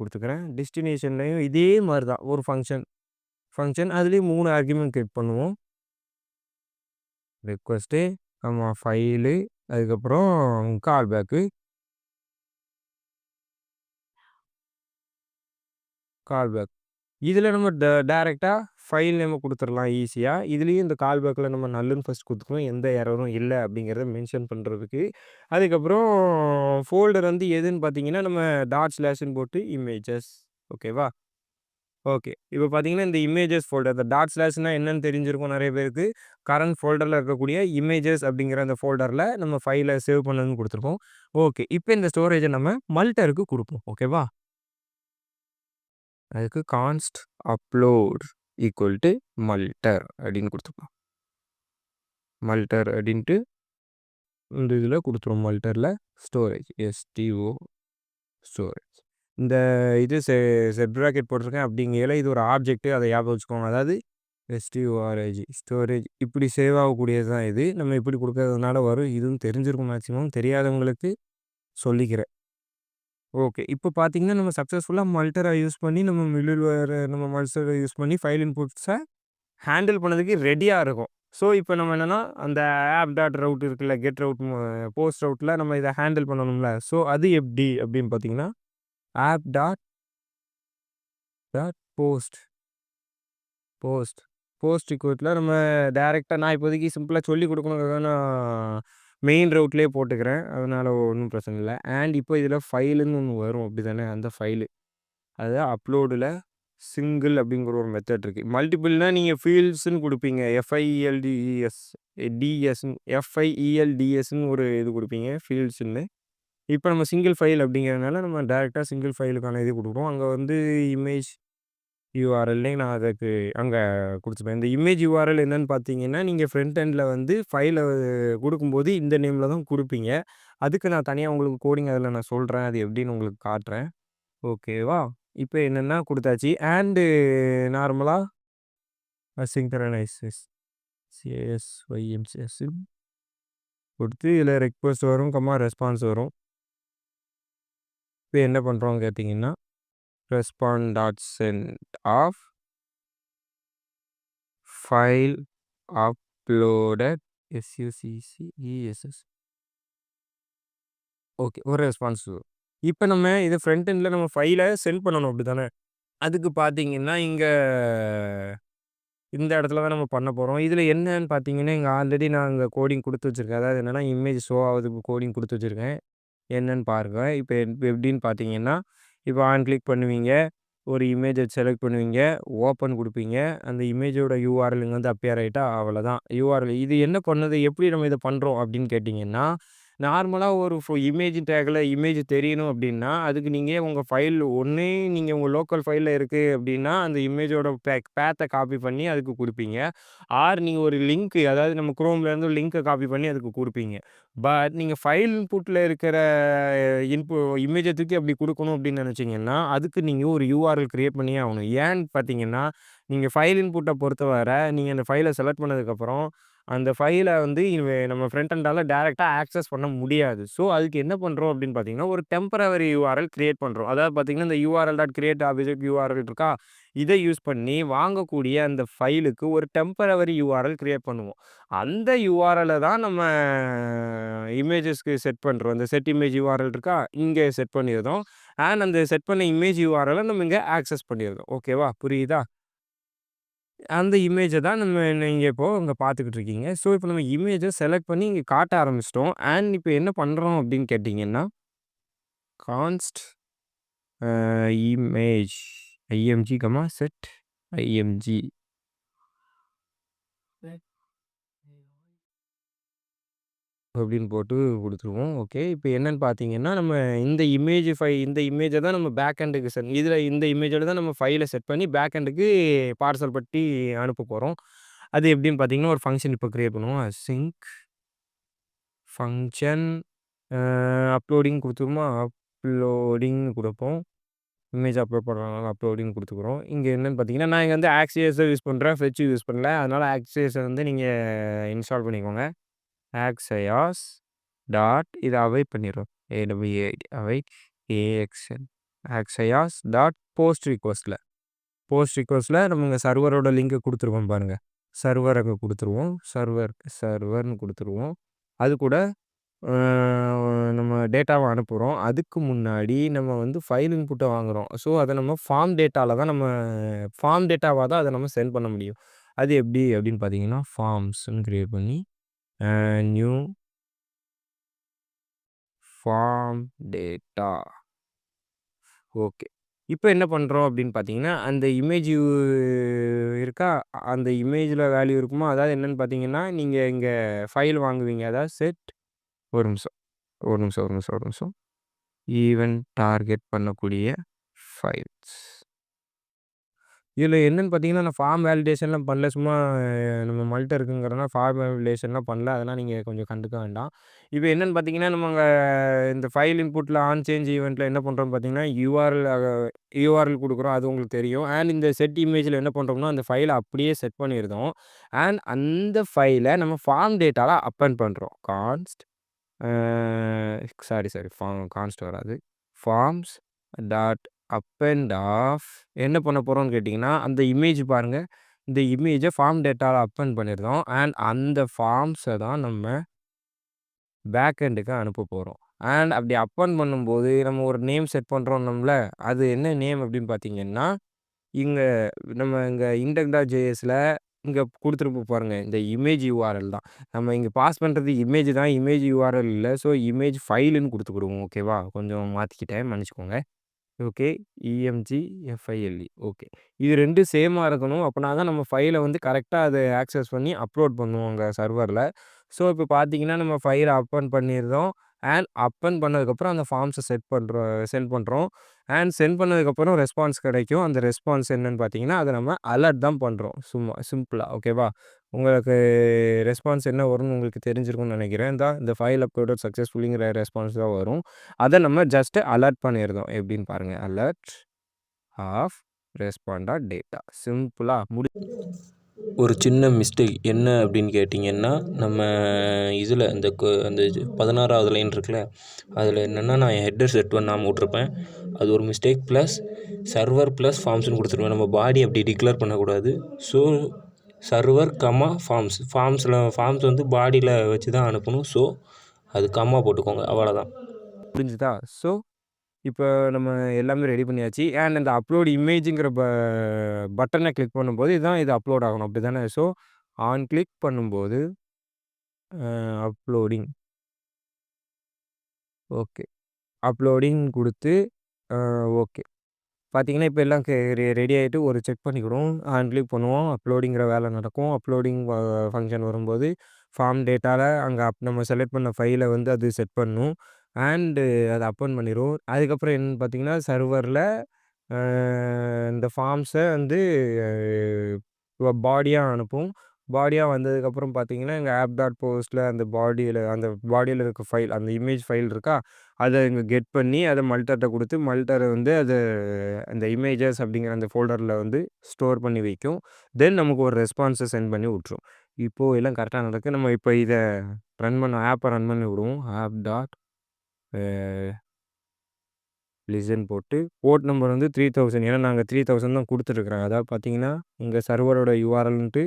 A: குடுத்துக்கிறேன். டெஸ்டினேஷன்லயும் இதே மாரி தான் ஒரு ஃபங்ஷன் அதுலயும் 3 ஆர்குமென்ட் கிரியேட் பண்ணுவோம். ரிக்வெஸ்ட்டு, ஃபைலு, அதுக்கப்புறம் கால்பேக். இதில நம்ம டைரக்ட்டா ஃபைல் நேம குடுத்துறலாம் ஈஸியா. இதுலயும் இந்த கால்பேக்ல நம்ம நல்லுன்னு ஃபர்ஸ்ட் குடுத்துக்குவோம். எந்த எரரும் இல்ல அப்படிங்கிறத மென்ஷன் பண்றதுக்கு. அதுக்கப்புறம் ஃபோல்டர் வந்து எதுன்னு பார்த்தீங்கன்னா, நம்ம டாட்/ன்னு போட்டு இமேஜஸ். ஓகேவா? ஓகே. இப்ப பார்த்தீங்கன்னா, இந்த இமேஜஸ் ஃபோல்டர் இந்த டாட்/னா என்னன்னு தெரிஞ்சிருக்கும் நெறைய பேருக்கு. கரண்ட் ஃபோல்டர்ல இருக்கக்கூடிய இமேஜஸ் அப்படிங்கிற அந்த ஃபோல்டர்ல நம்ம ஃபைல சேவ் பண்ணணும்னு குடுத்துருக்கோம். ஓகே. இப்ப இந்த ஸ்டோரேஜ நம்ம மல்டருக்கு குடுப்போம். ஓகேவா? அதுக்கு கான்ஸ்ட் அப்லோட் ஈக்குவல் டூ மல்டர் அப்படின்னு குடுத்துக்கலாம். மல்டர் அப்படின்ட்டு இந்த இதில குடுத்துருவோம். மல்டர்ல ஸ்டோரேஜ் ஸ்டோரேஜ். இந்த இது செட் பிராக்கெட் போட்டிருக்கேன் அப்படிங்கையில இது ஒரு ஆப்ஜெக்ட் அதை ஞாபகம் வச்சுக்கோங்க. அதாவது ஸ்டோரேஜ் இப்படி சேவ் ஆகக்கூடியது தான் இது. நம்ம இப்படி குடுக்கறதுனால வரும். இதுவும் தெரிஞ்சிருக்கும் மேக்ஸிமம். தெரியாதவங்களுக்கு சொல்லிக்கிறேன். ஓகே. இப்போ பார்த்தீங்கன்னா, நம்ம சக்ஸஸ்ஃபுல்லா மல்டர யூஸ் பண்ணி நம்ம மல்டர யூஸ் பண்ணி ஃபைல் இன்புட்ஸ ஹேண்டில் பண்ணதுக்கு ரெடியா இருக்கோம். ஸோ, இப்போ நம்ம என்னன்னா, அந்த ஆப் டாட் ரவுட் இருக்குல்ல, கெட் ரவுட் போஸ்ட் ரவுட்ல நம்ம இத ஹேண்டில் பண்ணணும்ல. ஸோ, அது எப்படி அப்படின்னு பார்த்தீங்கன்னா, app dot dot post post post ஈக்குவல்ட்ல நம்ம டைரக்ட்டா நான் இப்போதைக்கு சிம்பிளா சொல்லிக் குடுக்கணுங்கிறதுக்காக நான் மெயின் ரவுட்லயே போட்டுக்கிறேன். அதனால ஒண்ணும் பிரச்சனை இல்ல. இப்போ இதில ஃபைலுன்னு ஒண்ணு வரும் அப்படிதானே? அந்த ஃபைலு. அது அப்லோடுல சிங்கிள் அப்படிங்கிற ஒரு மெத்தட் இருக்கு. மல்டிபிள்னா நீங்க ஃபீல்ட்ஸ்ன்னு குடுப்பீங்க. FIELDSன்னு ஒரு இது குடுப்பீங்க. ஃபீல்ட்ஸ்ன்னு. இப்ப நம்ம சிங்கிள் ஃபைல் அப்படிங்கிறதுனால நம்ம டைரக்ட்டா சிங்கிள் ஃபைலுக்கான இது குடுக்குறோம். அங்க வந்து இமேஜ் URLலயும் நான் அதுக்கு அங்க குடுத்துப்பேன். இந்த இமேஜ் URL என்னன்னு பார்த்தீங்கன்னா, நீங்க ஃப்ரண்ட் எண்ட்ல வந்து ஃபைல குடுக்கும்போது இந்த நேம்ல தான் குடுப்பீங்க. அதுக்கு நான் தனியா உங்களுக்கு கோடிங் அதில நான் சொல்றேன். அது எப்படின்னு உங்களுக்கு காட்டுறேன். ஓகேவா? இப்ப என்னன்னா குடுத்தாச்சு. நார்மலா அசின்க்ரோனைசஸ் CSYMCS குடுத்து இதில ரிக்வெஸ்ட் வரும், ரெஸ்பான்ஸ் வரும். இப்ப என்ன பண்றோம்னு கேட்டீங்கன்னா, respond dot send of file uploaded SUCCESS. Okay. ஒரு ரெஸ்பான்ஸ் வரும். இப்ப நம்ம இத ஃப்ரண்ட் எண்ட்ல நம்ம ஃபைல சென்ட் பண்ணணும் அப்படிதானே? அதுக்கு பார்த்தீங்கன்னா, இந்த இடத்துல தான் நம்ம பண்ண போறோம். இதில என்னன்னு பார்த்தீங்கன்னா, இங்க ஆல்ரெடி நான் இங்க கோடிங் குடுத்து வச்சிருக்கேன். அதாவது என்னன்னா, இமேஜ் ஷோ ஆவதுக்கு கோடிங் குடுத்து வச்சிருக்கேன். என்னன்னு பாருங்க. இப்ப எப்படின்னு பார்த்தீங்கன்னா, இப்ப கிளிக் பண்ணுவீங்க. ஒரு இமேஜ செலக்ட் பண்ணுவீங்க. ஓப்பன் குடுப்பீங்க. அந்த இமேஜோட URL இங்க வந்து அப்பியர் ஆயிட்டா அவ்வளோதான். இது என்ன பண்ணுது? எப்படி நம்ம இத பண்றோம் அப்படின்னு கேட்டீங்கன்னா, நார்மலா ஒரு இமேஜ் டேக்ல இமேஜ் தெரியணும் அப்படின்னா, அதுக்கு நீங்க உங்க ஃபைல் ஒண்ணு நீங்க உங்க லோக்கல் ஃபைல்ல இருக்கு அப்படின்னா, அந்த இமேஜோட பேத்த காப்பி பண்ணி அதுக்கு குடுப்பீங்க. நீங்க ஒரு லிங்க் அதாவது நம்ம குரோம்ல இருந்து லிங்க காப்பி பண்ணி அதுக்கு குடுப்பீங்க. பட் நீங்க ஃபைல் இன்புட்ல இருக்கிற இமேஜ தூக்கி அப்படி குடுக்கணும் அப்படின்னு நினைச்சீங்கன்னா, அதுக்கு நீங்க ஒரு URL கிரியேட் பண்ணியே ஆகணும். ஏன்னு பார்த்தீங்கன்னா, நீங்க ஃபைல் இன்புட்ட பொறுத்தவர நீங்க அந்த ஃபைல செலக்ட் பண்ணதுக்கப்புறம், அந்த ஃபைல வந்து நம்ம ஃப்ரண்ட் எண்டால டைரக்ட்டா ஆக்சஸ் பண்ண முடியாது. ஸோ, அதுக்கு என்ன பண்றோம் அப்படின்னு பார்த்தீங்கன்னா, ஒரு டெம்பரவரி URL கிரியேட் பண்றோம். அதாவது பார்த்தீங்கன்னா, இந்த URL.create ஆப்ஜெக்ட் URL இருக்கா? இத யூஸ் பண்ணி வாங்கக்கூடிய அந்த ஃபைலுக்கு ஒரு டெம்பரவரி URL கிரியேட் பண்ணுவோம். அந்த URLல தான் நம்ம இமேஜஸ்க்கு செட் பண்றோம். இந்த செட் இமேஜ் URL இருக்கா? இங்க செட் பண்ணியிருந்தோம். அந்த செட் பண்ண இமேஜ் URLல நம்ம இங்க ஆக்சஸ் பண்ணியிருந்தோம். ஓகேவா? புரியுதா? அந்த இமேஜ தான் நீங்க இப்போ இங்க பார்த்துக்கிட்டு இருக்கீங்க. ஸோ, இப்போ நம்ம இமேஜ செலக்ட் பண்ணி இங்க காட்ட ஆரம்பிச்சுட்டோம். இப்ப என்ன பண்றோம் அப்படின்னு கேட்டீங்கன்னா, கான்ஸ்ட் இமேஜ் img, செட் img அப்படின்னு போட்டு குடுத்துருவோம். ஓகே. இப்ப என்னன்னு பார்த்தீங்கன்னா, நம்ம இந்த இமேஜ தான் நம்ம பேக் எண்டுக்கு இந்த இமேஜோட தான் நம்ம ஃபைல செட் பண்ணி பேக் எண்டுக்கு பார்சல் பட்டி அனுப்ப போறோம். அது எப்படின்னு பார்த்தீங்கன்னா, ஒரு ஃபங்ஷன் இப்ப கிரியேட் பண்ணுவோம். சிங்க் ஃபங்ஷன் அ அப்லோடிங் குடுத்துருவோமா? அப்லோடிங்னு குடுப்போம். இமேஜ் அப்லோட் பண்றனால அப்லோடிங் குடுத்துக்குறோம். இங்க என்னன்னு பார்த்தீங்கன்னா, நான் இங்க வந்து ஆக்ஸியஸ் யூஸ் பண்றேன். ஃபெட்ச் யூஸ் பண்ணல. அதனால ஆக்ஸியஸ வந்து நீங்க இன்ஸ்டால் பண்ணிக்கோங்க. ஆக்ஸயாஸ் டாட் இத அவாய்ட் பண்ணிருவோம். Avoid AXN axios dot post ரிக்வெஸ்ட்ல நம்ம இங்க சர்வரோட லிங்க் குடுத்துருக்கோம் பாருங்க. சர்வர் அங்க குடுத்துருவோம். சர்வர்ன்னு குடுத்துருவோம். அது கூட அ நம்ம டேட்டாவ அனுப்புறோம். அதுக்கு முன்னாடி நம்ம வந்து ஃபைல் இன்புட்ட வாங்குறோம். ஸோ, அத நம்ம ஃபார்ம் டேட்டாவா தான் அத நம்ம சென்ட் பண்ண முடியும். அது எப்படி அப்படின்னு பார்த்தீங்கன்னா, ஃபார்ம்ஸ்ன்னு கிரியேட் பண்ணி நியூ ஃபார்ம் டேட்டா. ஓகே. இப்ப என்ன பண்றோம் அப்படின்னு பார்த்தீங்கன்னா, அந்த இமேஜ் இருக்கா? அந்த இமேஜ்ல வேல்யூ இருக்குமா? அதாவது என்னன்னு பார்த்தீங்கன்னா, நீங்க இங்க ஃபைல் வாங்குவீங்க. அதாவது ஒரு நிமிஷம், ஒரு நிமிஷம். ஈவென்ட் டார்கெட் பண்ணக்கூடிய ஃபைல்ஸ். இதில என்னன்னு பார்த்தீங்கன்னா, நான் ஃபார்ம் வேலிடேஷன்லாம் பண்ணல. சும்மா நம்ம நம்மள்ட்ட இருக்குங்கிறனால ஃபார்ம் வேலிடேஷன்லாம் பண்ணல. அதெல்லாம் நீங்க கொஞ்சம் கண்டுக்க வேண்டாம். இப்ப என்னன்னு பார்த்தீங்கன்னா, நம்ம அங்க இந்த ஃபைல் இன்புட்ல ஆன் சேஞ்ச் ஈவென்ட்ல என்ன பண்றோம்னு பார்த்தீங்கன்னா, யூஆர்எல் குடுக்குறோம். அது உங்களுக்கு தெரியும். அண்ட் இந்த செட் இமேஜ்ல என்ன பண்றோம்னா, அந்த ஃபைல அப்படியே செட் பண்ணியிருந்தோம். அண்ட் அந்த ஃபைல நம்ம ஃபார்ம் டேட்டால அப்பெண்ட் பண்றோம். அ சாரி கான்ஸ்ட் வராது. ஃபார்ம்ஸ் டாட் அப்பெண்ட் ஆஃப் என்ன பண்ண போறோம்னு கேட்டீங்கன்னா, அந்த இமேஜ் பாருங்க. இந்த இமேஜ ஃபார்ம் டேட்டால அப்பெண்ட் பண்ணியிருந்தோம். அண்ட் அந்த ஃபார்ம்ஸ தான் நம்ம பேக் எண்டுக்கு அனுப்ப போறோம். அண்ட் அப்படி அப்பெண்ட் பண்ணும்போது நம்ம ஒரு நேம் செட் பண்றோம்னோம்ல, அது என்ன நேம் அப்படின்னு பார்த்தீங்கன்னா, இங்க இங்க index.jsல இங்க குடுத்துருப்போம் பாருங்க. இந்த இமேஜ் யூஆர்எல் தான். நம்ம இங்க பாஸ் பண்றது இமேஜ் தான். இமேஜ் யூஆர்எல் இல்ல. ஸோ இமேஜ் ஃபைல்ன்னு குடுத்துக்குடுவோம். ஓகேவா? கொஞ்சம் மாத்திக்கிட்டேன். மன்னிச்சுக்கோங்க. ஓகே. இஎம்ஜிஎஃப்ஐஎல்இ ஓகே. இது 2ம் சேமா இருக்கணும். அப்பனா தான் நம்ம ஃபைல வந்து கரெக்ட்டா அத ஆக்சஸ் பண்ணி அப்லோட் பண்ணுவோம் அங்க சர்வர்ல. ஸோ, இப்ப பார்த்தீங்கன்னா, நம்ம ஃபைல அப்பன் பண்ணியிருந்தோம். அண்ட் அப்பன் பண்ணதுக்கப்புறம் அந்த ஃபார்ம்ஸ சென்ட் பண்றோம். அண்ட் சென்ட் பண்ணதுக்கப்புறம் ரெஸ்பான்ஸ் கிடைக்கும். அந்த ரெஸ்பான்ஸ் என்னன்னு பார்த்தீங்கன்னா, அத நம்ம அலர்ட் தான் பண்றோம். சும்மா சிம்பிளா ஓகேவா? உங்களுக்கு ரெஸ்பான்ஸ் என்ன வரும்னு உங்களுக்கு தெரிஞ்சிருக்கும்னு நினைக்கிறேன். இந்த ஃபைல் அப்லோடட் சக்சஸ்ஃபுல்லிங்கிற ரெஸ்பான்ஸ் தான் வரும். அத நம்ம ஜஸ்ட் அலர்ட் பண்ணியிருந்தோம். எப்படின்னு பாருங்க. Alert of respond data. சிம்பிளா
B: ஒரு சின்ன மிஸ்டேக் என்ன அப்படின்னு கேட்டிங்கன்னா, நம்ம இதில் அந்த 16வது லைன் இருக்குல்ல, அதில் என்னென்னா நான் ஹெட்டர் செட் பண்ணாமல் விட்ருப்பேன். அது ஒரு மிஸ்டேக். ப்ளஸ் சர்வர் ப்ளஸ் ஃபார்ம்ஸ்னு கொடுத்துருப்பேன். நம்ம பாடி அப்படி டிக்ளேர் பண்ணக்கூடாது. ஸோ சர்வர் ஃபார்ம்ஸ் வந்து பாடியில் வச்சு தான் அனுப்பணும். ஸோ அது கம்மா போட்டுக்கோங்க. அவ்வளோதான்.
A: புரிஞ்சுதா? ஸோ, இப்ப நம்ம எல்லாமே ரெடி பண்ணியாச்சு. அண்ட் அந்த அப்லோட் இமேஜ்ங்கிற பட்டன கிளிக் பண்ணும்போது இது அப்லோட் ஆகணும். அப்படிதானே? ஸோ, ஆன் கிளிக் பண்ணும்போது அப்லோடிங். ஓகே. அப்லோடிங் குடுத்து ஓகே. பார்த்தீங்கன்னா, இப்ப எல்லாம் ரெடி ஆயிட்டு ஒரு செக் பண்ணிக்கிடுவோம். ஆன் கிளிக் பண்ணுவோம். அப்லோடிங்கிற வேலை நடக்கும். அப்லோடிங் ஃபங்ஷன் வரும்போது, ஃபார்ம் டேட்டால அங்க நம்ம செலக்ட் பண்ண ஃபைல வந்து அது செட் பண்ணும். அண்டு அத அப்பன் பண்ணிரும். அதுக்கப்புறம் என்னன்னு பார்த்தீங்கன்னா, சர்வர்ல அ இந்த ஃபார்ம்ஸ வந்து பாடியா அனுப்பும். பாடியா வந்ததுக்கப்புறம் பார்த்தீங்கன்னா, எங்க ஆப்.போஸ்ட்ல அந்த பாடியில இருக்க ஃபைல், அந்த இமேஜ் ஃபைல் இருக்கா? அத இங்க கெட் பண்ணி, அத மல்டர்ட்ட குடுத்து, மல்டர் வந்து அந்த இமேஜஸ் அப்படிங்கிற அந்த ஃபோல்டர்ல வந்து ஸ்டோர் பண்ணி வைக்கும். தென் நமக்கு ஒரு ரெஸ்பான்ஸ சென்ட் பண்ணி விட்டுரும். இப்போ எல்லாம் கரெக்ட்டா நடக்கு. நம்ம இப்ப இத ஆப்ப ரன் பண்ணி விடுவோம். ஆப் டாட் அ லிசன் போட்டு, போர்ட் நம்பர் வந்து 3000 ஏன்னா நாங்க 3000 தான் குடுத்துருக்கிறேன். அதாவது பார்த்தீங்கன்னா, இங்க சர்வரோட யூஆர்எல்ன்ட்டு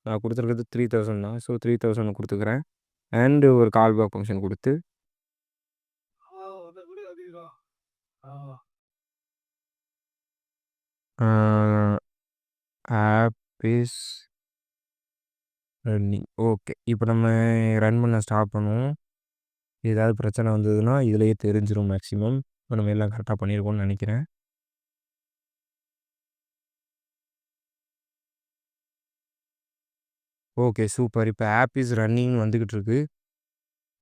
A: நான் குடுத்துருக்கிறது 3000 தான். ஸோ 3000 குடுத்துக்கிறேன். அண்ட் ஒரு கால் பேக் ஃபங்ஷன் குடுத்து ஆ ஆப் இஸ் ரன்னிங். ஓகே. இப்ப நம்ம ரன் பண்ண ஸ்டார்ட் பண்ணுவோம். ஏதாவது பிரச்சனை வந்ததுன்னா, இதிலேயே தெரிஞ்சிரும் மேக்ஸிமம். நம்ம எல்லாம் கரெக்ட்டா பண்ணியிருக்கோம்னு நெனைக்கிறேன். Okay super. இப்ப ஆப் இஸ் ரன்னிங் வந்துகிட்டு இருக்கு.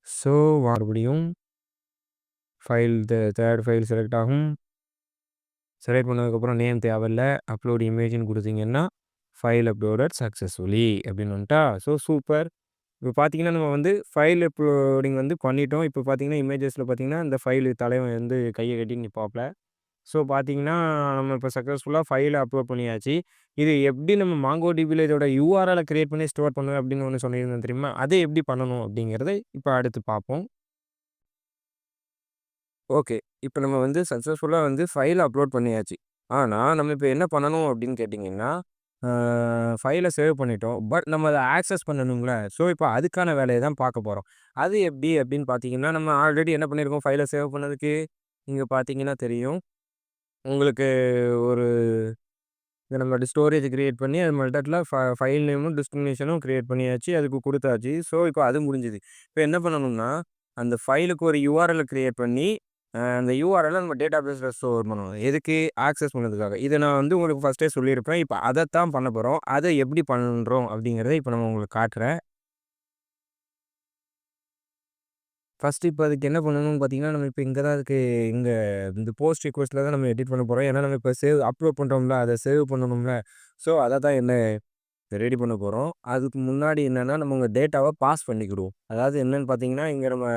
A: ஸோ மறுபடியும் ஃபைல் 3 ஃபைல் செலக்ட் ஆகும். செலக்ட் பண்ணதுக்கப்புறம் நேம் தேவையில்ல. அப்லோட் இமேஜ்ன்னு குடுத்தீங்கன்னா, ஃபைல் அப்லோடட் சக்சஸ்ஃபுல்லி அப்படின்னு வந்துட்டா. So super. இப்ப பார்த்தீங்கன்னா, நம்ம வந்து ஃபைல் அப்லோடிங் வந்து பண்ணிட்டோம். இப்ப பார்த்தீங்கன்னா, இமேஜஸ்ல பார்த்தீங்கன்னா, இந்த ஃபைல் தலைவன் வந்து கைய கட்டிட்டு நிப்பாப்ல. ஸோ பார்த்தீங்கன்னா, நம்ம இப்ப சக்சஸ்ஃபுல்லா ஃபைல அப்லோட் பண்ணியாச்சு. இது எப்படி நம்ம மாங்கோடிபில இதோட யூஆர்எல்ல கிரியேட் பண்ணி ஸ்டோர் பண்ணுவேன் அப்படின்னு ஒண்ணு சொல்லியிருந்தேன் தெரியுமா? அத எப்படி பண்ணணும் அப்படிங்கிறத இப்ப அடுத்து பார்ப்போம். ஓகே. இப்ப நம்ம வந்து சக்சஸ்ஃபுல்லா வந்து ஃபைல அப்லோட் பண்ணியாச்சு. ஆனா, நம்ம இப்ப என்ன பண்ணணும் அப்படின்னு கேட்டீங்கன்னா, ஆ ஃபைல சேவ் பண்ணிட்டோம். பட் நம்ம அத ஆக்சஸ் பண்ணணும்ல. ஸோ, இப்ப அதுக்கான வேலைய தான் பார்க்க போறோம். அது எப்படி அப்படின்னு பார்த்தீங்கன்னா, நம்ம ஆல்ரெடி என்ன பண்ணியிருக்கோம் ஃபைல சேவ் பண்ணதுக்கு, இங்க பார்த்தீங்கன்னா தெரியும். உங்களுக்கு ஒரு இத நம்ம ஸ்டோரேஜ் கிரியேட் பண்ணி அது மெத்தட்ல ஃபைல் நேமும், டெஸ்டினேஷனும் கிரியேட் பண்ணியாச்சு. அதுக்கு குடுத்தாச்சு. ஸோ, இப்ப அது முடிஞ்சுது. இப்ப என்ன பண்ணணும்னா, அந்த ஃபைலுக்கு ஒரு யூஆர்எல் கிரியேட் பண்ணி, அந்த யூஆர்எல்ல நம்ம டேட்டாபேஸ்ல ஸ்டோர் பண்ணணும். எதுக்கு? ஆக்சஸ் பண்ணதுக்காக. இத நான் வந்து உங்களுக்கு ஃபர்ஸ்ட்டே சொல்லியிருப்பேன். இப்ப அதத்தான் பண்ண போறோம். அத எப்படி பண்றோம் அப்படிங்கிறத இப்ப நான் உங்களுக்கு காட்டுறேன். ஃபர்ஸ்ட் இப்ப அதுக்கு என்ன பண்ணணும்னு பார்த்தீங்கன்னா, நம்ம இப்ப இங்க தான் இருக்கு. இங்க இந்த போஸ்ட் ரிக்வெஸ்ட்ல தான் நம்ம எடிட் பண்ண போறோம். ஏன்னா, நம்ம இப்ப அப்லோட் பண்றோம்ல, அத சேவ் பண்ணணும்ல. ஸோ, அத தான் என்ன ரெடி பண்ண போறோம். அதுக்கு முன்னாடி என்னன்னா, நம்ம உங்க டேட்டாவ பாஸ் பண்ணிக்கிடுவோம். அதாவது என்னன்னு பார்த்தீங்கன்னா, இங்க நம்ம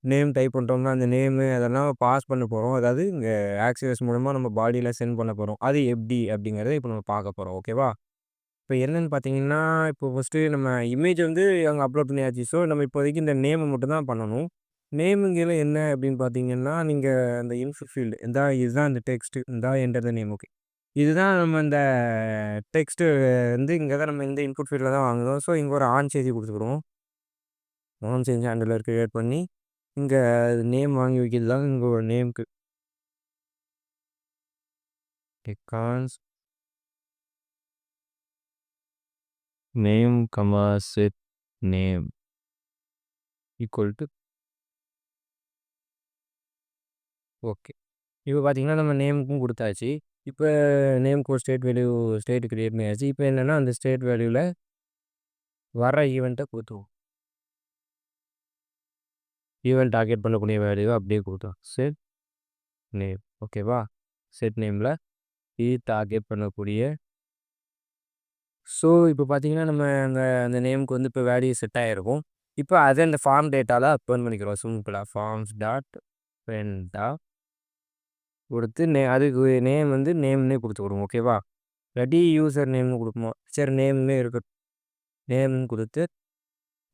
A: நேம் டைப் பண்ணிட்டோம்னா, அந்த நேமு அதெல்லாம் பாஸ் பண்ண போறோம். அதாவது இங்க ஆக்சஸ் மூலமா நம்ம பாடியில சென்ட் பண்ண போறோம். அது எப்படி அப்படிங்கிறத இப்ப நம்ம பார்க்க போறோம். ஓகேவா? இப்ப என்னன்னு பார்த்தீங்கன்னா, இப்போ ஃபர்ஸ்ட்டு நம்ம இமேஜ் வந்து அங்க அப்லோட் பண்ணியாச்சு. ஸோ, நம்ம இப்போதைக்கு இந்த நேம மட்டும் தான் பண்ணணும். நேமுங்கையில என்ன அப்படின்னு பார்த்தீங்கன்னா, நீங்க அந்த இன்ஃபோ ஃபீல்டு இதுதான் இந்த text. Enter the name. Okay. இதுதான் நம்ம இந்த டெக்ஸ்ட்டு வந்து இங்க தான் நம்ம இந்த இன்புட் ஃபீல்ட்ல தான் வாங்குறோம். ஸோ, இங்க ஒரு ஆன் செய்தி குடுத்துக்குருவோம். ஆன் சேஞ்ச் ஹேண்டலர் கிரியேட் பண்ணி, இங்க நேம் வாங்கி வைக்கிறது தான் இங்க ஒரு நேம்க்கு எக்கான்ஸ் name, set name equal to okay. இப்ப பார்த்தீங்கன்னா, நம்ம நேமுக்கும் குடுத்தாச்சு. இப்ப நேம்க்கு ஒரு ஸ்டேட் கிரியேட் பண்ணியாச்சு. இப்ப என்னன்னா, அந்த ஸ்டேட் வேல்யூல வர ஈவென்ட்ட குடுத்துருவோம். ஈவென்ட் டார்கெட் பண்ணக்கூடிய வேல்யூவ அப்படியே குடுத்தோம். செட் நேம் ஓகேவா? செட் நேம்ல டார்கெட் பண்ணக்கூடிய ஸோ, இப்ப பார்த்தீங்கன்னா, நம்ம அந்த அந்த நேம்க்கு வந்து இப்ப வேல்யூ செட் ஆயிருக்கும். இப்ப அத இந்த ஃபார்ம் டேட்டால அப்ளை பண்ணிக்கிறோம். சிம்பிளா ஃபார்ம்ஸ் டாட் பென்டா குடுத்து அதுக்கு நேம் வந்து நேம்னே குடுத்துக்குருவோம். ஓகேவா? இல்லாட்டி யூசர் நேம்னு குடுப்போம். சரி நேம்னே இருக்கட்டும். நேம்னு குடுத்து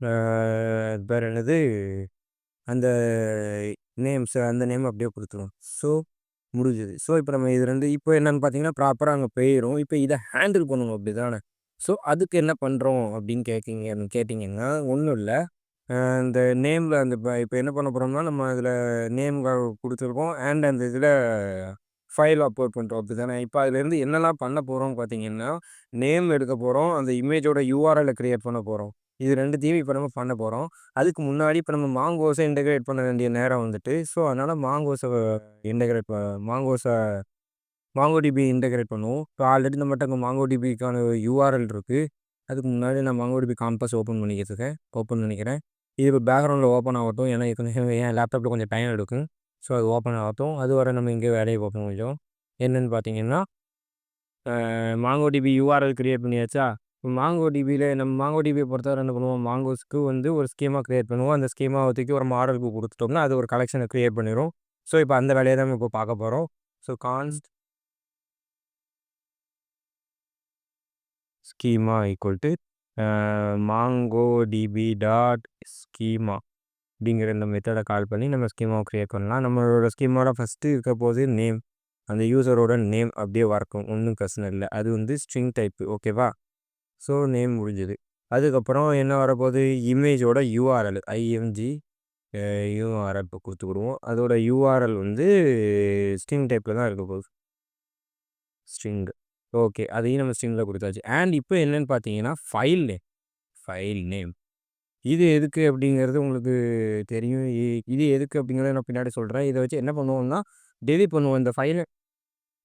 A: ஆ அது பேர் என்னது? அந்த அந்த நேம் அப்படியே குடுத்துருவோம். ஸோ முடிஞ்சுது. ஸோ இப்ப நம்ம இது 2 இப்ப என்னன்னு பார்த்தீங்கன்னா, ப்ராப்பரா அங்க போயிரும். இப்ப இத ஹேண்டில் பண்ணணும் அப்படிதானே? ஸோ அதுக்கு என்ன பண்றோம் அப்படின்னு கேட்டீங்கன்னா, ஒண்ணும் இல்ல. அ இந்த நேம்ல அந்த இப்ப என்ன பண்ண போறோம்னா, நம்ம அதுல நேம் குடுத்துருக்கோம். அந்த இதுல ஃபைல் அப்லோட் பண்றோம் அப்படிதானே? இப்ப அதுலேருந்து என்னலாம் பண்ண போறோம்னு பார்த்தீங்கன்னா, நேம் எடுக்க போறோம். அந்த இமேஜோட யூஆர்எல்ல கிரியேட் பண்ண போறோம். இது 2த்தையும் இப்ப நம்ம பண்ண போறோம். அதுக்கு முன்னாடி இப்ப நம்ம மாங்கோஸ இன்டகிரேட் பண்ண வேண்டிய நேரம் வந்துட்டு. ஸோ அதனால இன்டகிரேட் ப மாங்கோஸ மாங்கோடிபி இன்டகிரேட் பண்ணுவோம். இப்போ ஆல்ரெடி நம்மட்ட அங்க மாங்கோடிபிக்கான யூஆர்எல் இருக்கு. அதுக்கு முன்னாடி நான் மாங்கோடிபி காம்பஸ் ஓப்பன் பண்ணிக்கிறேன். இது இப்போ பேக்கிரவுண்ட்ல ஓப்பன் ஆகட்டும். ஏன்னா ஏற்கனவே என் லேப்டாப்ல கொஞ்சம் டைம் எடுக்கும். ஸோ அது ஓப்பன் ஆகட்டும். அதுவரை நம்ம இங்கே வேலைய பார்ப்போம் கொஞ்சம். என்னன்னு பார்த்தீங்கன்னா, மாங்கோடிபி யூஆர்எல் கிரியேட் பண்ணியாச்சா? மாங்கோடிபியில நம்ம மாங்கோடிபிய பொறுத்தவரை என்ன பண்ணுவோம், மாங்கோஸ்க்கு வந்து ஒரு ஸ்கீமா கிரியேட் பண்ணுவோம். அந்த ஸ்கீமாவ தூக்கி ஒரு மாடலுக்கு குடுத்துட்டோம்னா, அது ஒரு கலெக்ஷன கிரியேட் பண்ணிரும். ஸோ இப்போ அந்த வேலைய தான் நம்ம இப்போ பார்க்க போறோம். So schema equal to MongoDB dot schema அப்படிங்கிற இந்த மெத்தட கால் பண்ணி நம்ம ஸ்கீமாவ கிரியேட் பண்ணலாம். நம்மளோட ஸ்கீமாவோட ஃபர்ஸ்ட்டு இருக்க போது நேம். அந்த யூசரோட நேம் அப்படியே வரக்கும். ஒண்ணும் பிரச்சனை இல்ல. அது வந்து ஸ்ட்ரிங் டைப் ஓகேவா? ஸோ நேம் முடிஞ்சது. அதுக்கப்புறம் என்ன வரப்போகுது? இமேஜோட யூஆர்எல் யூஆர்எல் இப்போ குடுத்துக்குருவோம். அதோட யூஆர்எல் வந்து ஸ்ட்ரிங் டைப்ல தான் இருக்க போகுது. ஸ்ட்ரிங். ஓகே. அதையும் நம்ம ஸ்ட்ரிங்ல குடுத்தாச்சு. இப்போ என்னன்னு பார்த்தீங்கன்னா, ஃபைல் நேம். இது எதுக்கு அப்படிங்கிறது உங்களுக்கு தெரியும். இது எதுக்கு அப்படிங்கிறத நான் பின்னாடி சொல்றேன். இத வச்சு என்ன பண்ணுவோம்னா, டெலீட் பண்ணுவோம்.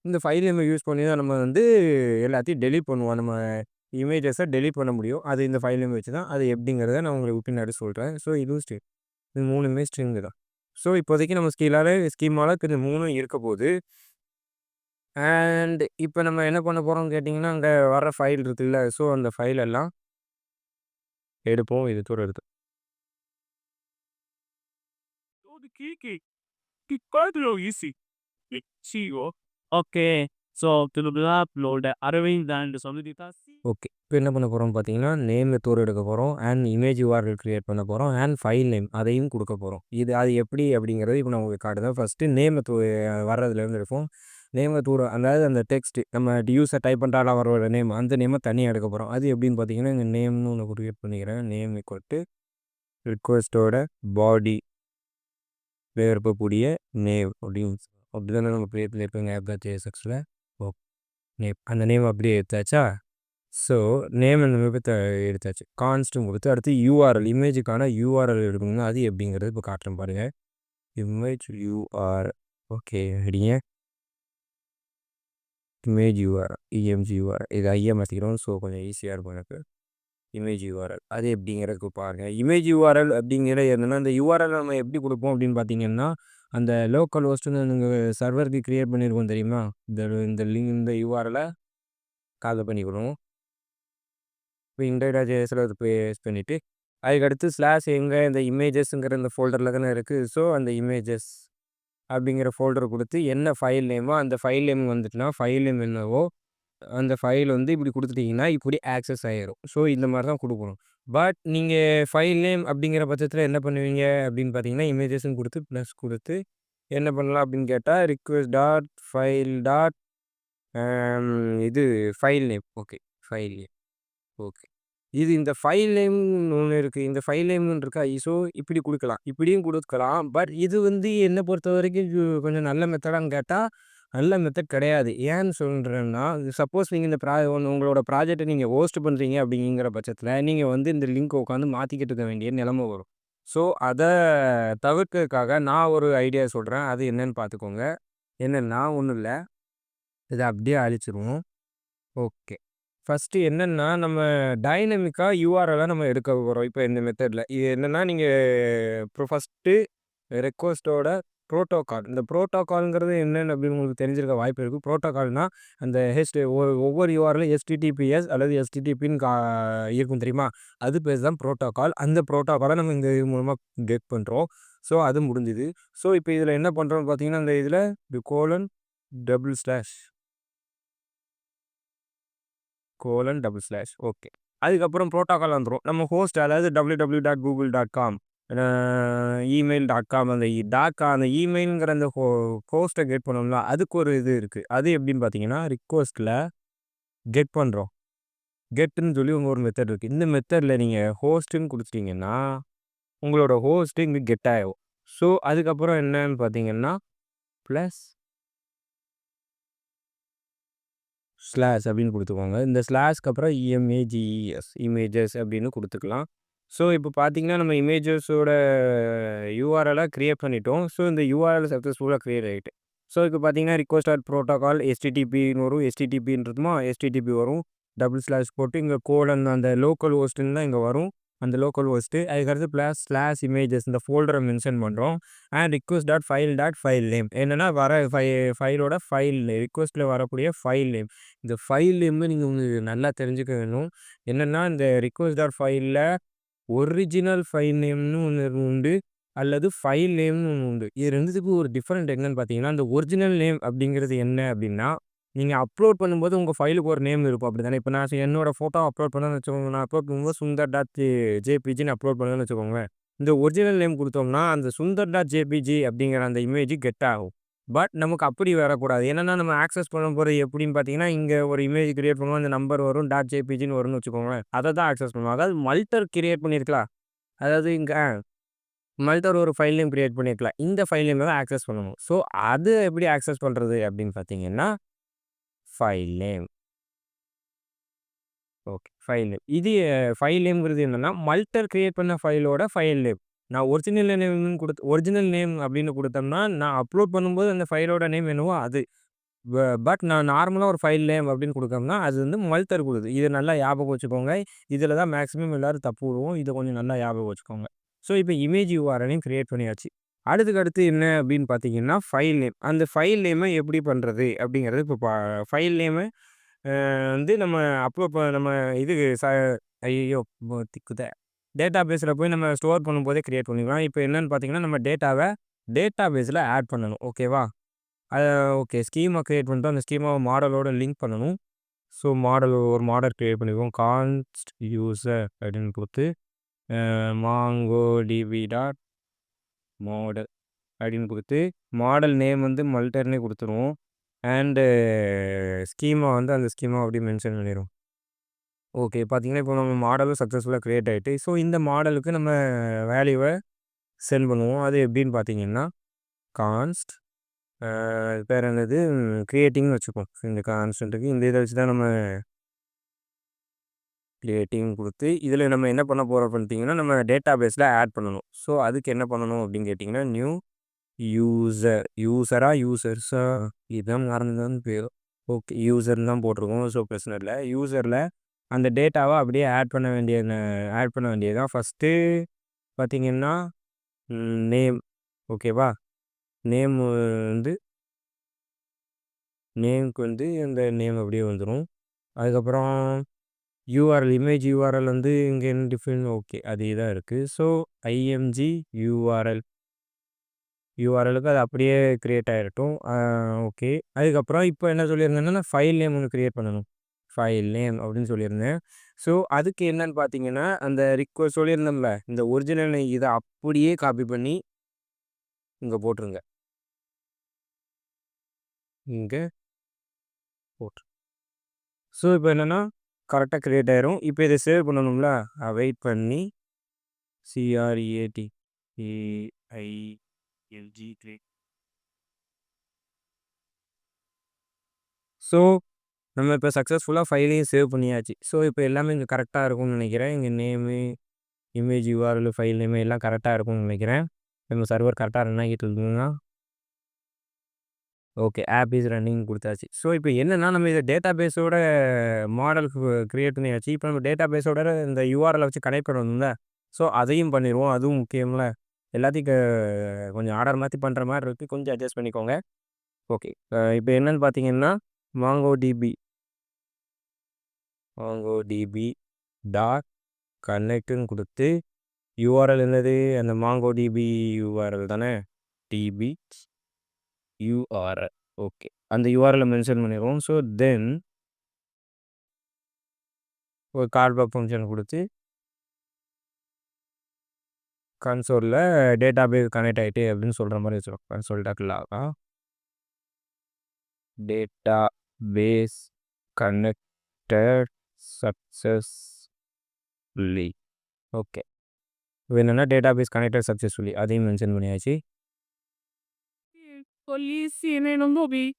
A: இந்த ஃபைல் நேம யூஸ் பண்ணி தான் நம்ம வந்து எல்லாத்தையும் டெலீட் பண்ணுவோம். நம்ம இமேஜஸ டெலீட் பண்ண முடியும். அது இந்த ஃபைல் நேம் வச்சு தான். அது எப்படிங்கிறத நான் உங்களுக்கு பின்னாடி சொல்றேன். ஸோ இதுவும் இது 3மே ஸ்ட்ரிங் தான். ஸோ இப்போதைக்கு நம்ம ஸ்கீமால இது 3ம் இருக்க போது. அண்ட் இப்ப நம்ம என்ன பண்ண போறோம்னு கேட்டீங்கன்னா, அங்க வர ஃபைல் இருக்குல்ல. ஸோ அந்த ஃபைல் எல்லாம் எடுப்போம். இது தூர எடுத்து
C: okay. So upload Aravind and Samuditha
A: okay. இப்ப என்ன பண்ண போறோம்னு பார்த்தீங்கன்னா, நேம்ல தூர எடுக்க போறோம். அண்ட் இமேஜ் URL கிரியேட் பண்ண போறோம். அண்ட் ஃபைல் நேம் அதையும் குடுக்க போறோம். அது எப்படி அப்படிங்கிறது இப்ப நான் உங்களுக்கு காட்டுறேன். ஃபர்ஸ்ட்டு நேம வர்றதுலேருந்து எடுப்போம். நேம அதாவது அந்த டெக்ஸ்ட் நம்ம யூசர் டைப் பண்றால வர நேம் அந்த நேம தனியா எடுக்க போறோம். அது எப்படின்னு பார்த்தீங்கன்னா, இங்க நேம்னு ஒண்ணு கிரியேட் பண்ணிக்கிறேன். நேம் ஈக்குவல் டூ ரிக்வெஸ்ட்டோட பாடி இருக்கக்கூடிய நேம் அப்படின்னு அப்படிதானே நம்ம கிரியேட் பண்ணியிருப்போங்க app.jsxல. ஓகே. நேம் அந்த நேம் அப்படியே எடுத்தாச்சா? ஸோ நேம் அந்த விபத்த எடுத்தாச்சு. கான்ஸ்ட்டும் கொடுத்து அடுத்து யூஆர்எல் இமேஜுக்கான யூஆர்எல் எடுக்கணும்னா அது எப்படிங்கிறது இப்போ காட்டுறேன் பாருங்க. இமேஜ் யூஆர்எல் ஓகே அடிங்க. இமேஜ் யூஆர்எல் இஎம்ஜி யூஆர்எல் இது ஐயா மாற்றிக்கிறோம். ஸோ கொஞ்சம் ஈஸியாக இருக்கும் எனக்கு. இமேஜ் யூஆர்எல் அது எப்படிங்கிறதுக்கு பாருங்க. இமேஜ் யூஆர்எல் அப்படிங்கிறது என்னன்னா, இந்த யூஆர்எல் நம்ம எப்படி கொடுப்போம் அப்படின்னு பார்த்தீங்கன்னா, அந்த லோக்கல் ஹோஸ்ட்னு நீங்கள் சர்வருக்கு கிரியேட் பண்ணியிருக்கோம் தெரியுமா? இந்த இந்த லிங்க் இந்த யூஆர்எலை காப்பி பண்ணிக்கணும். இப்போ இண்டெக்ஸ்.jsல அது பேஸ்ட் பண்ணிவிட்டு அதுக்கடுத்து ஸ்லாஷ் எங்கே இந்த இமேஜஸ்ங்கிற இந்த ஃபோல்டரில் தானே இருக்குது. ஸோ அந்த இமேஜஸ் அப்படிங்கிற ஃபோல்டர் கொடுத்து என்ன ஃபைல் நேமோ அந்த ஃபைல் நேம் வந்துட்டுனா ஃபைல் நேம் என்னவோ அந்த ஃபைல் வந்து இப்படி கொடுத்துட்டிங்கன்னா இப்படி ஆக்சஸ் ஆகிரும். ஸோ இந்த மாதிரி தான் கொடுக்கணும். பட் நீங்கள் ஃபைல் நேம் அப்படிங்கிற பட்சத்தில் என்ன பண்ணுவீங்க அப்படின்னு பார்த்தீங்கன்னா, இமேஜஸ்ன்னு கொடுத்து ப்ளஸ் கொடுத்து என்ன பண்ணலாம் அப்படின்னு கேட்டால் ரிக்வெஸ்ட் டாட் ஃபைல் டாட் இது file name okay file name okay. இந்த ஃபைல் நேம்னு ஒண்ணு இருக்கு. இந்த ஃபைல் நேம்னு இருக்கா? ஸோ இப்படி குடுக்கலாம். இப்படியும் குடுக்கலாம். பட் இது வந்து என்ன பொறுத்தவரைக்கும் கொஞ்சம் நல்ல மெத்தடான்னு கேட்டா, நல்ல மெத்தட் கிடையாது. ஏன்னு சொல்றேன்னா, சப்போஸ் நீங்க இந்த உங்களோட ப்ராஜெக்ட்ட நீங்க ஹோஸ்ட் பண்றீங்க அப்படிங்கிற பட்சத்தில, நீங்க வந்து இந்த லிங்க்க உட்காந்து மாத்திக்கிட்டு இருக்க வேண்டிய நிலைமை வரும். ஸோ அத தவிர்க்கிறதுக்காக நான் ஒரு ஐடியா சொல்றேன். அது என்னன்னு பார்த்துக்கோங்க. என்னன்னா ஒண்ணும் இல்ல. இத அப்படியே அழிச்சிருவோம். ஓகே. ஃபர்ஸ்ட்டு என்னன்னா, நம்ம டைனமிக்கா யூஆர்எல்ல நம்ம எடுக்க போறோம். இப்ப இந்த மெத்தட்ல. இது என்னன்னா, நீங்க இப்போ ஃபர்ஸ்ட்டு ரெக்வெஸ்ட்டோட புரோட்டோகால். இந்த புரோட்டோகால்ங்கிறது என்னன்னு அப்படின்னு உங்களுக்கு தெரிஞ்சிருக்க வாய்ப்பு இருக்கு. புரோட்டோகால்னா, அந்த ஒவ்வொரு யூஆர்எல்லும் HTTPS அல்லது STTPன்னு இருக்கும் தெரியுமா? அது பேர் தான் புரோட்டோகால். அந்த புரோட்டோகால நம்ம இந்த இது மூலமா கெட் பண்றோம். ஸோ அது முடிஞ்சுது. ஸோ இப்ப இதுல என்ன பண்றோம்னு பார்த்தீங்கன்னா, இந்த இதுல கோலன் டபுள் ஸ்லாஷ் ஓகே. அதுக்கப்புறம் புரோட்டோகால் வந்துரும். நம்ம ஹோஸ்ட் அதாவது www.google.com email.com அந்த இமெயில்ங்கிற அந்த ஹோஸ்ட்ட கெட் பண்ணோம்ல, அதுக்கு ஒரு இது இருக்கு. அது எப்படின்னு பார்த்தீங்கன்னா, ரிக்வெஸ்ட்ல கெட் பண்றோம். கெட்ன்னு சொல்லி ஒரு மெத்தட் இருக்கு. இந்த மெத்தட்ல நீங்க ஹோஸ்ட்ன்னு குடுத்துட்டீங்கன்னா, உங்களோட ஹோஸ்ட் இங்க கெட் ஆகும். ஸோ அதுக்கப்புறம் என்னன்னு பார்த்தீங்கன்னா, பிளஸ் ஸ்லாஷ் அப்படின்னு குடுத்துக்கோங்க. இந்த ஸ்லாஷ்க்கு அப்புறம் இமேஜஸ் அப்படின்னு குடுத்துக்கலாம். ஸோ இப்போ பார்த்தீங்கன்னா, நம்ம இமேஜஸோட யூஆர்எல்ல கிரியேட் பண்ணிட்டோம். ஸோ இந்த யூஆர்எல் சக்ஸஸ்ஃபுல்லா கிரியேட் ஆயிட்டு. ஸோ இப்போ பார்த்தீங்கன்னா, ரிக்வெஸ்ட் டாட் புரோட்டோகால் HTTPன்னு வரும். HTTPன்றதுமா HTTP வரும். டபுள் ஸ்லாஷ் போட்டு இங்க கோலன் அந்த லோக்கல் ஹோஸ்ட்ன்னு தான் இங்க வரும். அந்த லோக்கல் ஹோஸ்ட்டு. அதுக்கடுத்து பிளஸ் ஸ்லாஷ் இமேஜஸ் இந்த ஃபோல்டர மென்ஷன் பண்றோம். And request dot file name என்னன்னா வர ஃபைலோட ஃபைல் ரிக்வெஸ்ட்ல வரக்கூடிய ஃபைல் நேம். இந்த ஃபைல் நேம்னு நீங்க நல்லா தெரிஞ்சுக்க வேணும். என்னன்னா இந்த ரிக்வெஸ்ட் டாட் ஃபைல்ல ஒரிஜினல் ஃபைல் நேம்னு ஒண்ணு உண்டு. அல்லது ஃபைல் நேம்னு ஒண்ணு உண்டு. இது 2த்துக்கும் ஒரு டிஃபரெண்ட் என்னன்னு பார்த்தீங்கன்னா, அந்த ஒரிஜினல் நேம் அப்படிங்கிறது என்ன அப்படின்னா, நீங்க அப்லோட் பண்ணும்போது உங்க ஃபைலுக்கு ஒரு நேம் இருக்கும். அப்படித்தானே? இப்ப நான் என்னோட ஃபோட்டோ அப்லோட் பண்ணேன்னு வச்சுக்கோங்க. நான் அப்லோட் பண்ணும்போது சுந்தர்.jpgன்னு அப்லோட் பண்ணேன்னு வச்சுக்கோங்களேன். இந்த ஒரிஜினல் நேம் குடுத்தோம்னா, அந்த சுந்தர்.jpg அப்படிங்கிற அந்த இமேஜ் கெட் ஆகும். பட் நமக்கு அப்படி வரக்கூடாது. என்னன்னா நம்ம ஆக்சஸ் பண்ண போறது எப்படின்னு பார்த்தீங்கன்னா, இங்க ஒரு இமேஜ் கிரியேட் பண்ணுவோம். அந்த நம்பர் வரும். .jpgன்னு வரும்னு வச்சுக்கோங்களேன். அத தான் ஆக்சஸ் பண்ணுவோம். அதாவது மல்டர் கிரியேட் பண்ணியிருக்கலாம். அதாவது இங்க மல்டர் ஒரு ஃபைல் நேம் கிரியேட் பண்ணியிருக்கலாம். இந்த ஃபைல் நேம தான் ஆக்சஸ் பண்ணணும். ஸோ அது எப்படி ஆக்சஸ் பண்றது அப்படின்னு பார்த்தீங்கன்னா, file name okay. File name. இது ஃபைல் நேம்ங்கிறது என்னன்னா, மல்டர் கிரியேட் பண்ண ஃபைலோட ஃபைல் நேம். நான் ஒரிஜினல் நேம் அப்படின்னு குடுத்தோம்னா, நான் அப்லோட் பண்ணும்போது அந்த ஃபைலோட நேம் என்னவோ அது. பட் நான் நார்மலா ஒரு ஃபைல் நேம் அப்படின்னு குடுத்தோம்னா, அது வந்து மல்டர் குடுக்குது. இத நல்லா ஞாபகம் வச்சுக்கோங்க. இதில தான் மேக்ஸிமம் எல்லாரும் தப்பு விடுவோம். இத கொஞ்சம் நல்லா ஞாபகம் வச்சுக்கோங்க. ஸோ, இப்ப இமேஜ் யூஆர்எல்லையும் கிரியேட் பண்ணியாச்சு. அடுத்து என்ன அப்படின்னு பார்த்தீங்கன்னா, ஃபைல் நேம். அந்த ஃபைல் நேம எப்படி பண்றது அப்படிங்கிறது இப்ப ஃபைல் நேம வந்து நம்ம இது ச ஐய்யயோ! திக்குதே. டேட்டாபேஸ்ல போய் நம்ம ஸ்டோர் பண்ணும்போதே கிரியேட் பண்ணிக்கலாம். இப்ப என்னன்னு பார்த்தீங்கன்னா, நம்ம டேட்டாபேஸ்ல ஆட் பண்ணணும். ஓகேவா? அ ஓகே. ஸ்கீமா கிரியேட் பண்ணிட்டோம். அந்த ஸ்கீமாவ மாடலோட லிங்க் பண்ணணும். ஸோ, ஒரு மாடல் கிரியேட் பண்ணிக்குவோம். கான்ஸ்ட் யூசர் அப்படின்னு குடுத்து, மாங்கோடிபி டாட் மாடல் அப்படின்னு குடுத்து, மாடல் நேம் வந்து மல்டர்ன்னே குடுத்துருவோம். அண்டு ஸ்கீமா வந்து அந்த ஸ்கீமா அப்படியே மென்ஷன் பண்ணிருவோம். ஓகே. பார்த்தீங்கன்னா, இப்போ நம்ம மாடலும் சக்ஸஸ்ஃபுல்லா கிரியேட் ஆயிட்டு. ஸோ, இந்த மாடலுக்கு நம்ம வேல்யூவ சென்ட் பண்ணுவோம். அது எப்படின்னு பார்த்தீங்கன்னா, கான்ஸ்ட் அது பேர் என்னது கிரியேட்டிங்னு வச்சுப்போம். இந்த கான்ஸ்டன்ட்டுக்கு இந்த இத வச்சு தான் நம்ம கிரியேட்டிங் குடுத்து, இதில நம்ம என்ன பண்ண போறோம் பார்த்தீங்கன்னா, நம்ம டேட்டாபேஸ்ல ஆட் பண்ணணும். ஸோ, அதுக்கு என்ன பண்ணணும் அப்படின்னு கேட்டிங்கன்னா, நியூ யூசர்ஸா இதான் மறந்துதான் பேரு. ஓகே. யூசர்ன்னு தான் போட்டிருக்கோம். ஸோ, பிரச்சனை இல்ல. யூசர்ல அந்த டேட்டாவ அப்படியே ஆட் பண்ண வேண்டியது தான். ஃபர்ஸ்ட்டு பார்த்தீங்கன்னா, நேம் ஓகேவா? நேம் வந்து நேம்க்கு வந்து அந்த நேம் அப்படியே வந்துரும். அதுக்கப்புறம் இமேஜ் யூஆர்எல் வந்து இங்க என்ன டிஃபரெண்ட் ஓகே. அதே தான் இருக்கு. ஸோ, ஐஎம்ஜி யூஆர்எல்லுக்கு அது அப்படியே கிரியேட் ஆயிரட்டும். ஓகே. அதுக்கப்புறம் இப்போ என்ன சொல்லியிருந்தேன்னா, ஃபைல் நேம் ஒண்ணு கிரியேட் பண்ணணும். ஃபைல் நேம் அப்படின்னு சொல்லியிருந்தேன். ஸோ, அதுக்கு என்னன்னு பார்த்தீங்கன்னா, அந்த சொல்லியிருந்தோம்ல, இந்த ஒரிஜினல் இத அப்படியே காப்பி பண்ணி இங்க போட்டுருங்க. இங்க போட்ரு ஸோ, இப்போ என்னன்னா, கரெக்ட்டா கிரியேட் ஆயிரும். இப்போ இத சேவ் பண்ணணும்ல, வெயிட் பண்ணி CREATEAILG கிரியேட் ஸோ, நம்ம இப்போ சக்ஸஸ்ஃபுல்லா ஃபைலையும் சேவ் பண்ணியாச்சு. ஸோ, இப்போ எல்லாமே இங்க கரெக்ட்டா இருக்கும்னு நெனைக்கிறேன். இங்க name, image URL, file name எல்லாம் கரெக்ட்டா இருக்கும்னு நெனைக்கிறேன். நம்ம சர்வர் கரெக்ட்டா ரன் ஆகிட்டு இருக்குதுன்னா, ஓகே. ஆப் இஸ் ரன்னிங் குடுத்தாச்சு. ஸோ, இப்போ என்னன்னா, நம்ம இத டேட்டாபேஸோட மாடல் கிரியேட் பண்ணியாச்சு. இப்போ நம்ம டேட்டாபேஸோட இந்த யூஆர்எல்ல வச்சு கனெக்ட் பண்ணணும்ல. ஸோ, அதையும் பண்ணிருவோம். அதுவும் முக்கியம்ல. எல்லாத்தையும் கொஞ்சம் ஆர்டர் மாத்தி பண்ற மாரி இருக்கு. கொஞ்சம் அட்ஜஸ்ட் பண்ணிக்கோங்க. ஓகே. இப்போ என்னன்னு பார்த்தீங்கன்னா, மாங்கோடிபி மாங்கோடிபி டாட் கனெக்ட்ன்னு குடுத்து, யூஆர்எல் என்னது? அந்த மாங்கோடிபி யூஆர்எல் தானே? DB URL okay. அந்த யூஆர்எல்ல மென்ஷன் பண்ணிருவோம். ஸோ, தென் ஒரு கால்பேக் ஃபங்ஷன் குடுத்து, கன்சோல்ல டேட்டாபேஸ் கனெக்ட் ஆயிட்டு அப்படின்னு சொல்ற மாரி வச்சுருவோம். கன்சோல் டாட் லாகா டேட்டாபேஸ் கனெக்டட் சக்சஸ்ஃபுல்லி ஓகே. இப்போ என்னன்னா டேட்டாபேஸ் கனெக்டட் சக்சஸ்ஃபுல்லி அதையும் மென்ஷன் பண்ணியாச்சு.
C: Polisi non dobi.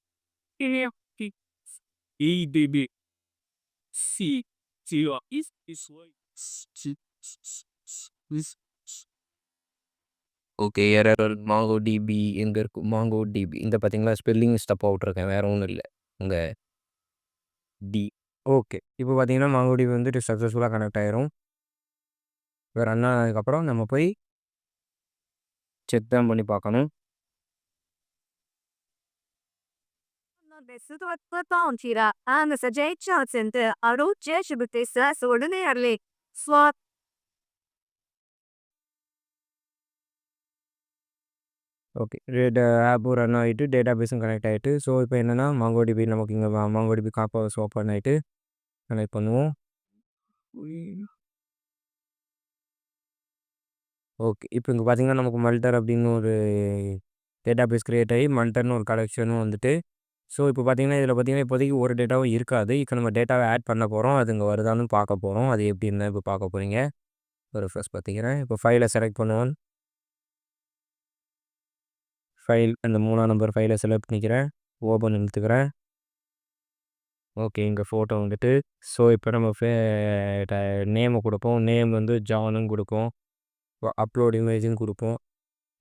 C: EDB. C. Zero. Is way.
A: Okay. Error MongoDB எங்க இருக்கு? மாங்கோடிபி இந்த பார்த்தீங்களா? ஸ்பெல்லிங் தப்பா விட்டுருக்கேன். வேற ஒண்ணும் இல்ல. உங்க டி ஓகே. இப்போ பார்த்தீங்கன்னா, மாங்கோடிபி வந்துட்டு சக்சஸ்ஃபுல்லா கனெக்ட் ஆயிரும். ரன் ஆனதுக்கப்புறம் நம்ம போய் செக் தான் பண்ணி பார்க்கணும்.
D: Besutotpatonsira and the Sajaicha Center Aro Cheshibutesa ordinarily swap
A: okay. ஆப்பும் ரன் ஆயிட்டு, டேட்டாபேஸும் கனெக்ட் ஆயிட்டு. ஸோ, இப்போ என்னன்னா, மாங்கோடிபி நமக்கு இங்க மாங்கோடிபி ஓப்பன் ஆயிட்டு கனெக்ட் பண்ணுவோம். ஓகே. இப்போ இங்க பார்த்தீங்கன்னா, நமக்கு மல்டர் அப்படின்னு ஒரு டேட்டாபேஸ் கிரியேட் ஆகி, மல்டர்ன்னு ஒரு கலெக்ஷனும் வந்துட்டு. ஸோ, இப்போ பார்த்தீங்கன்னா, இதில பார்த்தீங்கன்னா, இப்போதைக்கு ஒரு டேட்டாவும் இருக்காது. இப்போ நம்ம டேட்டாவ ஆட் பண்ண போறோம். அது இங்க வருதான்னு பார்க்க போறோம். அது எப்படின்னு தான் இப்போ பார்க்க போறீங்க. ரிஃப்ரெஷ் பார்த்துக்கிறேன். இப்போ ஃபைல செலக்ட் பண்ணுவோம். ஃபைல் அந்த 3ஆம் நம்பர் ஃபைல செலக்ட் பண்ணிக்கிறேன். ஓப்பன் இழுத்துக்கிறேன். ஓகே. இங்க ஃபோட்டோ வந்துட்டு ஸோ இப்போ நம்ம ட நேம குடுப்போம். நேம் வந்து ஜானுன்னு குடுப்போம். அப்லோட் இமேஜ்ன்னு குடுப்போம்.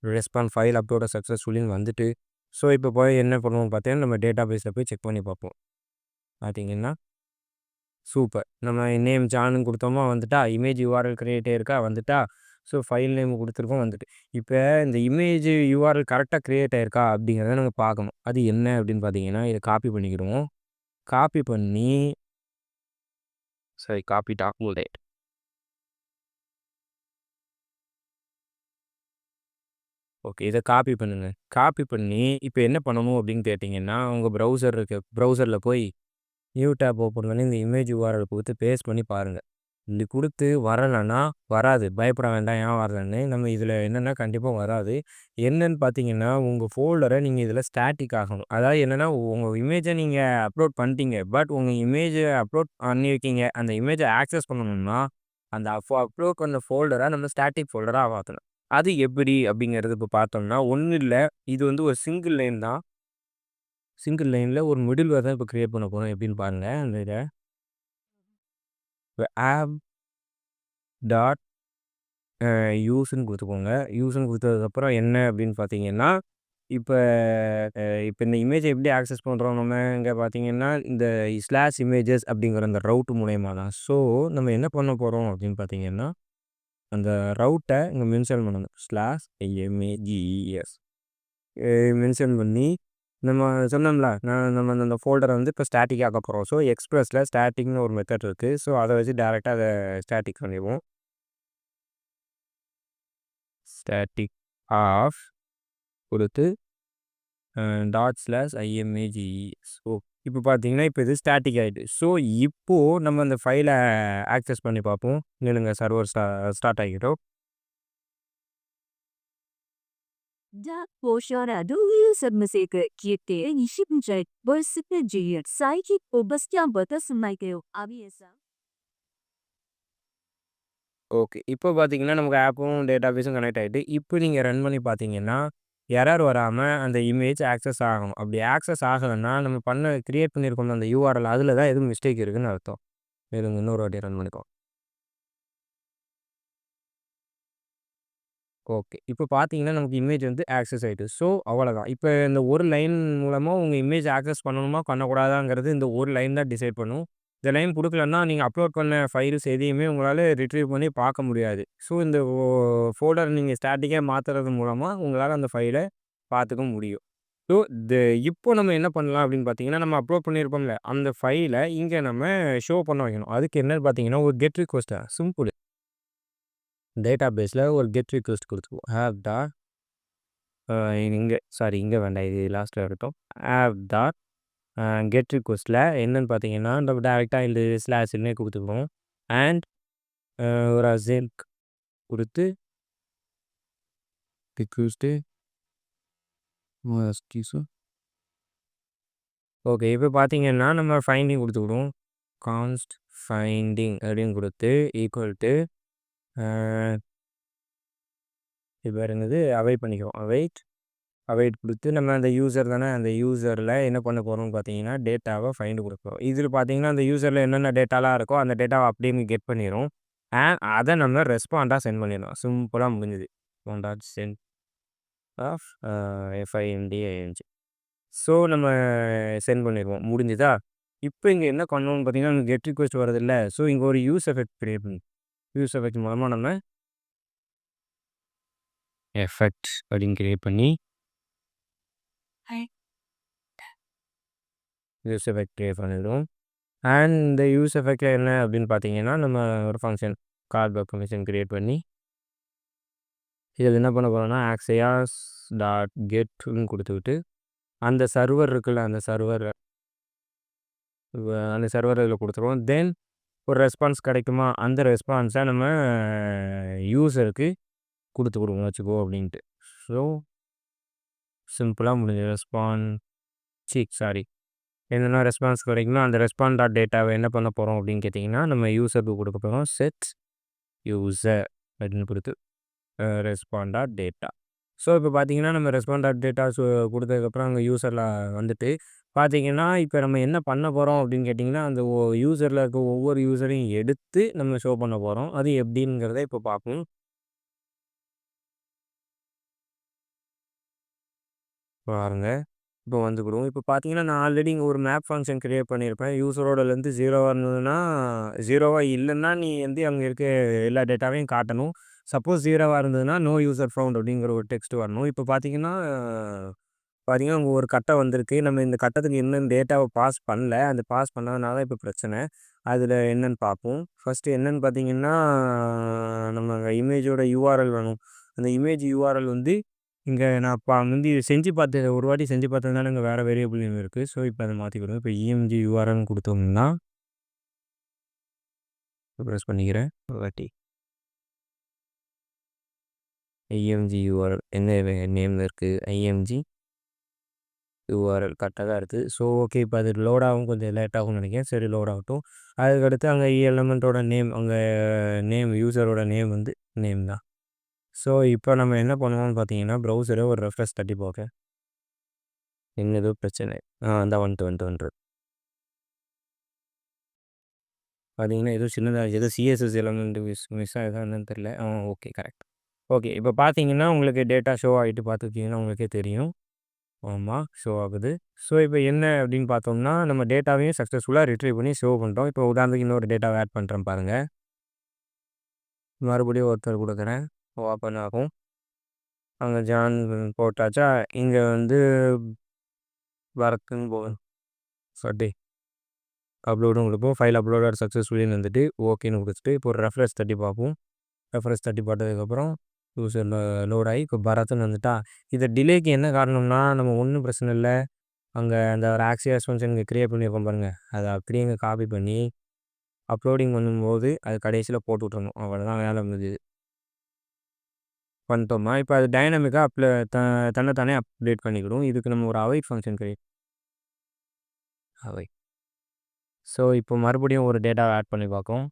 A: ரெஸ்பாண்ட் ஃபைல் அப்லோட சக்ஸஸ்ஃபுல்லின்னு வந்துட்டு, ஸோ இப்போ போய் என்ன பண்ணுவோம்னு பார்த்தீங்கன்னா, நம்ம டேட்டாபேஸில போய் செக் பண்ணி பார்ப்போம். பார்த்தீங்கன்னா, சூப்பர். நம்ம நேம் ஜானுன்னு குடுத்தோமா வந்துட்டா, இமேஜ் யூஆர்எல் கிரியேட் ஆயிருக்கா வந்துட்டா, ஸோ ஃபைல் நேம் குடுத்துருக்கோம் வந்துட்டு. இப்ப இந்த இமேஜ் யூஆர்எல் கரெக்ட்டா கிரியேட் ஆயிருக்கா அப்படிங்கிறத நம்ம பார்க்கணும். அது என்ன அப்படின்னு பார்த்தீங்கன்னா, இத காப்பி பண்ணிக்கிடுவோம். காப்பி பண்ணி சரி காப்பி டாக்குமெண்ட். ஓகே. இத காப்பி பண்ணுங்க. காப்பி பண்ணி இப்ப என்ன பண்ணணும் அப்படின்னு கேட்டீங்கன்னா, உங்க ப்ரௌசர் இருக்கு. ப்ரௌசர்ல போய் நியூ டேப் ஓப்பன் பண்ணி இந்த இமேஜ் யூஆர்எல் குடுத்து பேஸ்ட் பண்ணி பாருங்க. இப்படி குடுத்து வரலன்னா வராது. பயப்பட வேண்டாம் ஏன் வரலன்னு. நம்ம இதில என்னன்னா கண்டிப்பா வராது. என்னன்னு பார்த்தீங்கன்னா, உங்க ஃபோல்டர நீங்க இதில ஸ்டாட்டிக் ஆகணும். அதாவது என்னன்னா, உங்க இமேஜ நீங்க அப்லோட் பண்ணிட்டீங்க. பட் உங்க இமேஜ அப்லோட் பண்ணியிருக்கீங்க. அந்த இமேஜ ஆக்சஸ் பண்ணணும்னா, அந்த அப்லோட் பண்ண ஃபோல்டர நம்ம ஸ்டாட்டிக் ஃபோல்டரா மாத்தணும். அது எப்படி அப்படிங்கிறது இப்ப பார்த்தோம்னா, ஒண்ணும் இல்ல. இது வந்து ஒரு சிங்கிள் லைன் தான். சிங்கிள் லைன்ல ஒரு மிடில்வேர் தான் இப்ப கிரியேட் பண்ண போறோம். எப்படின்னு பாருங்க. அந்த இத ஆப் டாட் யூஸ்ன்னு குடுத்துக்கோங்க. யூஸ்ன்னு குடுத்ததுக்கப்புறம் என்ன அப்படின்னு பார்த்தீங்கன்னா, இப்ப இப்ப இந்த இமேஜ எப்படி ஆக்சஸ் பண்றோம் நம்ம இங்க பார்த்தீங்கன்னா, இந்த ஸ்லாஷ் இமேஜஸ் அப்படிங்கிற அந்த ரவுட் மூலியமா தான். ஸோ நம்ம என்ன பண்ண போறோம் அப்படின்னு பார்த்தீங்கன்னா, அந்த ரவுட்ட இங்க மென்ஷன் பண்ணணும். ஸ்லாஷ் இமேஜஸ் மென்ஷன் பண்ணி நம்ம சொன்னோம்ல, நம்ம அந்த ஃபோல்டர வந்து இப்ப ஸ்டாட்டிக் ஆக்க போறோம். ஸோ எக்ஸ்பிரஸ்ல ஸ்டாட்டிக்ன்னு ஒரு மெத்தட் இருக்கு. ஸோ அத வச்சு டைரக்ட்டா அத ஸ்டாட்டிக் பண்ணிருவோம். ஸ்டாட்டிக் ஆஃப் குடுத்து டாட் ஸ்லாஷ் IMAGES. இப்போ பார்த்தீங்கன்னா, இப்போ இது ஸ்டாட்டிக் ஆயிட்டு. ஸோ இப்போ நம்ம அந்த ஃபைல ஆக்சஸ் பண்ணி பார்ப்போம். நில்லுங்க சர்வர் ஸ்டார்ட் ஆகிரும்.
D: Da poşaradu user kiette işipncek bölsütte cihir saiki obastyan batas maikeo aviesa.
A: Okay. இப்போ பார்த்தீங்கன்னா, நமக்கு ஆப்பும் டேட்டாபேஸும் கனெக்ட் ஆயிட்டு. இப்போ நீங்க ரன் பண்ணி பார்த்தீங்கன்னா, எரர் வராம அந்த இமேஜ் ஆக்சஸ் ஆகணும். அப்படி ஆக்சஸ் ஆகலன்னா, நம்ம கிரியேட் பண்ணியிருக்கோம்ல அந்த யூஆர்எல் அதில தான் எதுவும் மிஸ்டேக் இருக்குன்னு அர்த்தம். இருங்க இன்னொரு வாட்டி ரன் பண்ணிக்குவோம். ஓகே. இப்போ பார்த்தீங்கன்னா, நமக்கு இமேஜ் வந்து ஆக்சஸ் ஆயிட்டு. ஸோ அவ்வளோதான். இப்ப இந்த ஒரு லைன் மூலமா உங்க இமேஜ் ஆக்சஸ் பண்ணணுமா, பண்ணக்கூடாதாங்கிறது இந்த ஒரு லைன் தான் டிசைட் பண்ணும். இந்த லைன் குடுக்கலன்னா, நீங்க அப்லோட் பண்ண ஃபைல்ஸ் எதையுமே உங்களால ரிட்ரீவ் பண்ணி பார்க்க முடியாது. ஸோ இந்த ஃபோல்டர் நீங்க ஸ்டாட்டிக்கா மாத்துறது மூலமா உங்களால அந்த ஃபைல பார்த்துக்க முடியும். ஸோ இப்போ நம்ம என்ன பண்ணலாம் அப்படின்னு பார்த்தீங்கன்னா, நம்ம அப்லோட் பண்ணியிருப்போம்ல, அந்த ஃபைல இங்க நம்ம ஷோ பண்ண வைக்கணும். அதுக்கு என்னன்னு பார்த்தீங்கன்னா, ஒரு கெட் ரிக்வெஸ்ட் சிம்பிள். டேட்டாபேஸ்ல ஒரு கெட் ரிக்வெஸ்ட் குடுத்துருவோம். ஆப் டாட் இங்க சாரி இங்க வேண்டாம். இது லாஸ்ட்ல இருக்கட்டும். ஆப் டாட் கெட் ரிக்வெஸ்ட்ல என்னன்னு பார்த்தீங்கன்னா, நம்ம டைரக்ட்டா இந்த ஸ்லாஷ்ன்னே குடுத்துக்குவோம். அண்ட் ஒரு அசென்ட் குடுத்து ரிக்வெஸ்ட் ஓகே. இப்போ பார்த்தீங்கன்னா, நம்ம ஃபைண்டிங் குடுத்துக்கிடுவோம். கான்ஸ்ட் ஃபைண்டிங் அப்படின்னு குடுத்து ஈக்குவல் டூ அ இது வேற என்னது அவைட் பண்ணிக்குவோம். அவைட் குடுத்து நம்ம அந்த யூசர் தானே, அந்த யூசர்ல என்ன பண்ண போறோம்னு பார்த்தீங்கன்னா, டேட்டாவ ஃபைண்ட் குடுக்குறோம். இதில பார்த்தீங்கன்னா, அந்த யூசர்ல என்னென்ன டேட்டாலாம் இருக்கோ, அந்த டேட்டாவ அப்படியே இங்க கெட் பண்ணிரும். அத நம்ம ரெஸ்பாண்டா சென்ட் பண்ணிடணும். சிம்பிளா முடிஞ்சுது. Respond send of FINDING. So நம்ம சென்ட் பண்ணிருவோம். முடிஞ்சுதா? இப்போ இங்க என்ன பண்ணணும்னு பார்த்தீங்கன்னா, கெட் ரிக்வெஸ்ட் வருதுல்ல. ஸோ இங்க ஒரு யூஸ் எஃபெக்ட் கிரியேட் பண்ணணும். யூஸ் எஃபெக்ட் மூலமா நம்ம எஃபெக்ட் அப்படின்னு கிரியேட் பண்ணி யூஸ் எஃபெக்ட் கிரியேட் பண்ணிடுவோம். அண்ட் இந்த யூஸ் எஃபெக்ட்ல என்ன அப்படின்னு பார்த்தீங்கன்னா, நம்ம ஒரு function callback function create பண்ணி, இதில என்ன பண்ண போறோம்னா, ஆக்ஸியாஸ் டாட் கெட்ன்னு குடுத்துக்கிட்டு, அந்த சர்வர் இருக்குல்ல, அந்த சர்வர் இதில குடுத்துருவோம். தென் ஒரு ரெஸ்பான்ஸ் கிடைக்குமா, அந்த ரெஸ்பான்ஸ நம்ம யூசருக்கு குடுத்துக்குடுவோம் வச்சுக்கோ அப்படின்ட்டு. ஸோ சிம்பிளா முடிஞ்சது. சாரி. என்னென்ன ரெஸ்பான்ஸ் கிடைக்குமோ, அந்த ரெஸ்பாண்ட் டாட் டேட்டாவ என்ன பண்ண போறோம் அப்படின்னு கேட்டிங்கன்னா, நம்ம யூசருக்கு குடுக்க போறோம். செட் யூசர் அப்படின்னு குடுத்து ரெஸ்பாண்ட் டாட் டேட்டா. ஸோ இப்போ பார்த்தீங்கன்னா, நம்ம ரெஸ்பாண்ட் டாட் டேட்டா குடுத்ததுக்கப்புறம் அங்க யூசர்ல வந்துட்டு, பார்த்தீங்கன்னா, இப்ப நம்ம என்ன பண்ண போறோம் அப்படின்னு கேட்டிங்கன்னா, அந்த யூசர்ல இருக்க ஒவ்வொரு யூசரையும் எடுத்து நம்ம ஷோ பண்ண போறோம். அது எப்படிங்கிறத இப்ப பார்ப்போம். பாருங்க. இப்போ வந்துக்கிடுவோம். இப்போ பார்த்தீங்கன்னா, நான் ஆல்ரெடி இங்க ஒரு மேப் ஃபங்ஷன் கிரியேட் பண்ணியிருப்பேன். யூசரோட லென்த் 0வா இருந்ததுன்னா 0வா இல்லன்னா, நீ வந்து அங்க இருக்க எல்லா டேட்டாவையும் காட்டணும். சப்போஸ் 0வா இருந்ததுன்னா, நோ யூசர் ஃபவுண்ட் அப்படிங்கிற ஒரு டெக்ஸ்ட் வரணும். இப்போ பார்த்தீங்கன்னா, அங்க ஒரு கட்டம் வந்திருக்கு. நம்ம இந்த கட்டத்துக்கு இன்னும் டேட்டாவ பாஸ் பண்ணல. அந்த பாஸ் பண்ணாதனால தான் இப்போ பிரச்சனை. அதில என்னன்னு பார்ப்போம். ஃபர்ஸ்ட்டு என்னன்னு பார்த்தீங்கன்னா, நம்ம இமேஜோட யுஆர்எல் வேணும். அந்த இமேஜ் யுஆர்எல் வந்து இங்க நான் முந்தி செஞ்சு பார்த்தது ஒரு வாட்டி செஞ்சு பார்த்ததுனால இங்க வேற வேரியபிள் நேம் இருக்கு. ஸோ, இப்போ அத மாத்திக்கிடுவோம். இப்போ இஎம்ஜி யுஆர்எல்னு குடுத்தோம்னா ப்ரெஸ் பண்ணிக்கிறேன் ஒரு வாட்டி. ஐஎம்ஜி யுஆர்எல் என்ன நேம்ல இருக்கு? ஐஎம்ஜி யுஆர்எல் கரெக்ட்டா தான் இருக்கு. So, okay. இப்போ அது லோட் ஆகும் கொஞ்சம் லேட் ஆகும்னு நினைக்கிறேன். சரி லோட் ஆகட்டும். அதுக்கடுத்து அங்க எலிமெண்ட்டோட நேம் அங்க யூசரோட நேம் வந்து நேம் தான். ஸோ, இப்போ நம்ம என்ன பண்ணுவோம்னு பார்த்தீங்கன்னா, ப்ரௌசர ஒரு ரெஃப்ரெஷ் தட்டி பார்க்க. என்ன ஏதோ பிரச்சனை. இந்தா வந்துட்டு. பார்த்தீங்கன்னா, ஏதோ சின்னதா ஏதோ சிஎஸ்எஸ் எலிமெண்ட் மிஸ் ஆகுதா என்னன்னு தெரியல. Okay correct. ஓகே. இப்போ பார்த்தீங்கன்னா, உங்களுக்கு டேட்டா ஷோ ஆகிட்டு பார்த்துக்கிட்டிங்கன்னா உங்களுக்கே தெரியும். ஆமா, ஷோ ஆகுது. ஸோ, இப்போ என்ன அப்படின்னு பார்த்தோம்னா, நம்ம டேட்டாவையும் சக்ஸஸ்ஃபுல்லா ரிட்ரீவ் பண்ணி ஷோ பண்ணிட்டோம். இப்போ உதாரணத்துக்கு இன்னொரு டேட்டாவ ஆட் பண்ணுறேன் பாருங்க. மறுபடியும் ஒருத்தர் குடுக்குறேன். ஓப்பன் ஆகும். அங்க ஜான் போட்டாச்சா, இங்க வந்து பரத்ன்னு சாரி அப்லோடும் கொடுப்போம். ஃபைல் அப்லோடட் சக்ஸஸ்ஃபுல்லின்னு வந்துட்டு ஓகேன்னு கொடுத்துட்டு, இப்போ ஒரு ரெஃப்ரெஷ் தட்டி பார்ப்போம். ரெஃப்ரெஷ் தட்டி பார்த்ததுக்கப்புறம் யூசர்ல லோட் ஆகி இப்போ பரத்ன்னு வந்துட்டா, இத டிலேக்கு என்ன காரணம்னா, நம்ம ஒண்ணும் பிரச்சனை இல்ல. அங்க அந்த ஒரு ஆக்ஸியாஸ் ஃபங்ஷன் இங்க கிரியேட் பண்ணியிருக்கோம் பாருங்க. அத அப்படியே இங்க காப்பி பண்ணி அப்லோடிங் பண்ணும்போது அது கடைசியில போட்டு விட்டுறணும். அவ்வளோதான் வேலை முடிஞ்சுது. பண்ணிட்டோமா, இப்போ அது டைனமிக்கா தன்ன தானே அப்டேட் பண்ணிக்கிடும். இதுக்கு நம்ம ஒரு அவைட் ஃபங்ஷன் அவைட். ஸோ, இப்போ மறுபடியும் ஒரு டேட்டாவ ஆட் பண்ணி பார்ப்போம்.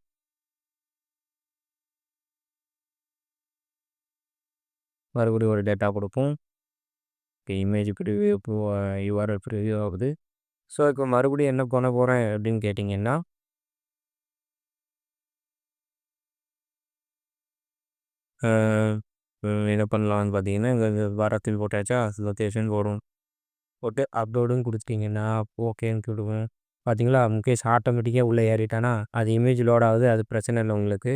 A: மறுபடியும் ஒரு டேட்டா கொடுப்போம். ஓகே. இமேஜ் ப்ரிவ்யூ இப்போ யுஆர்எல் ப்ரிவ்யூ ஆகுது. ஸோ, இப்போ மறுபடியும் என்ன பண்ண போறேன் அப்படின்னு கேட்டிங்கன்னா, அ என்ன பண்ணலாம்னு பார்த்தீங்கன்னா, இங்க பரத்தில் போட்டாச்சா, லொகேஷன் போட்டு அப்லோடுன்னு குடுத்துட்டீங்கன்னா, ஓகேன்னு குடுப்பேன். பார்த்தீங்களா, முகேஷ் ஆட்டோமேட்டிக்கா உள்ள ஏறிட்டானா, அது இமேஜ் லோட் ஆகுது. அது பிரச்சனை இல்ல உங்களுக்கு.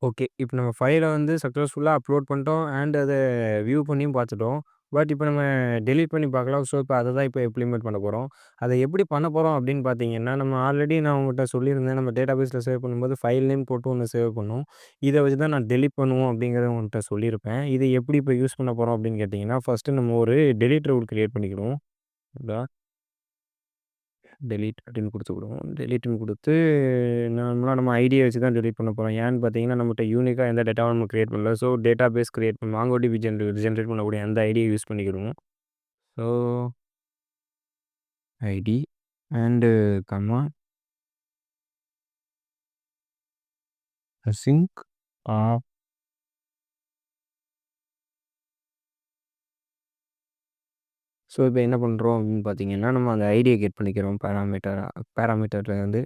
A: ஓகே. இப்போ நம்ம ஃபைல வந்து சக்ஸஸ்ஃபுல்லா அப்லோட் பண்ணிட்டோம். அண்ட் அத வியூ பண்ணியும் பார்த்துட்டோம். பட் இப்போ நம்ம டெலீட் பண்ணி பார்க்கலாம். ஸோ, இப்போ அத தான் இப்போ இம்ப்ளிமெண்ட் பண்ண போறோம். அத எப்படி பண்ண போறோம் அப்படின்னு பார்த்தீங்கன்னா, நம்ம ஆல்ரெடி நான் உங்கள்ட்ட சொல்லியிருந்தேன். நம்ம டேட்டாபேஸ்ல சேவ் பண்ணும்போது ஃபைல் நேம் போட்டு ஒண்ணு சேவ் பண்ணோம். இத வச்சு தான் நான் டெலீட் பண்ணுவோம் அப்படிங்கிறத உங்கள்ட்ட சொல்லியிருப்பேன். இது எப்படி இப்போ யூஸ் பண்ண போறோம் அப்படின்னு கேட்டிங்கன்னா, ஃபர்ஸ்ட்டு நம்ம ஒரு டெலீட் ரூல் கிரியேட் பண்ணிக்கிடுவோம். டெலீட் அப்படின்னு குடுத்துக்கிடுவோம். டெலீட்ன்னு குடுத்து நார்மலா நம்ம ஐடிய வச்சு தான் டெலீட் பண்ண போறோம். ஏன்னு பார்த்தீங்கன்னா, நம்மட்ட யூனிக்கா எந்த டேட்டாவும் நம்ம கிரியேட் பண்ணல. ஸோ, டேட்டாபேஸ் கிரியேட் பண்ண மாங்கோடிபி ஜெனரேட் பண்ணக்கூடிய அந்த ஐடிய யூஸ் பண்ணிக்கிடுவோம். So, ID and comma sync off. So, இப்போ என்ன பண்றோம் அப்படின்னு பார்த்தீங்கன்னா, நம்ம அந்த ஐடிய கெட் பண்ணிக்கிறோம் பேராமீட்டர்ல வந்து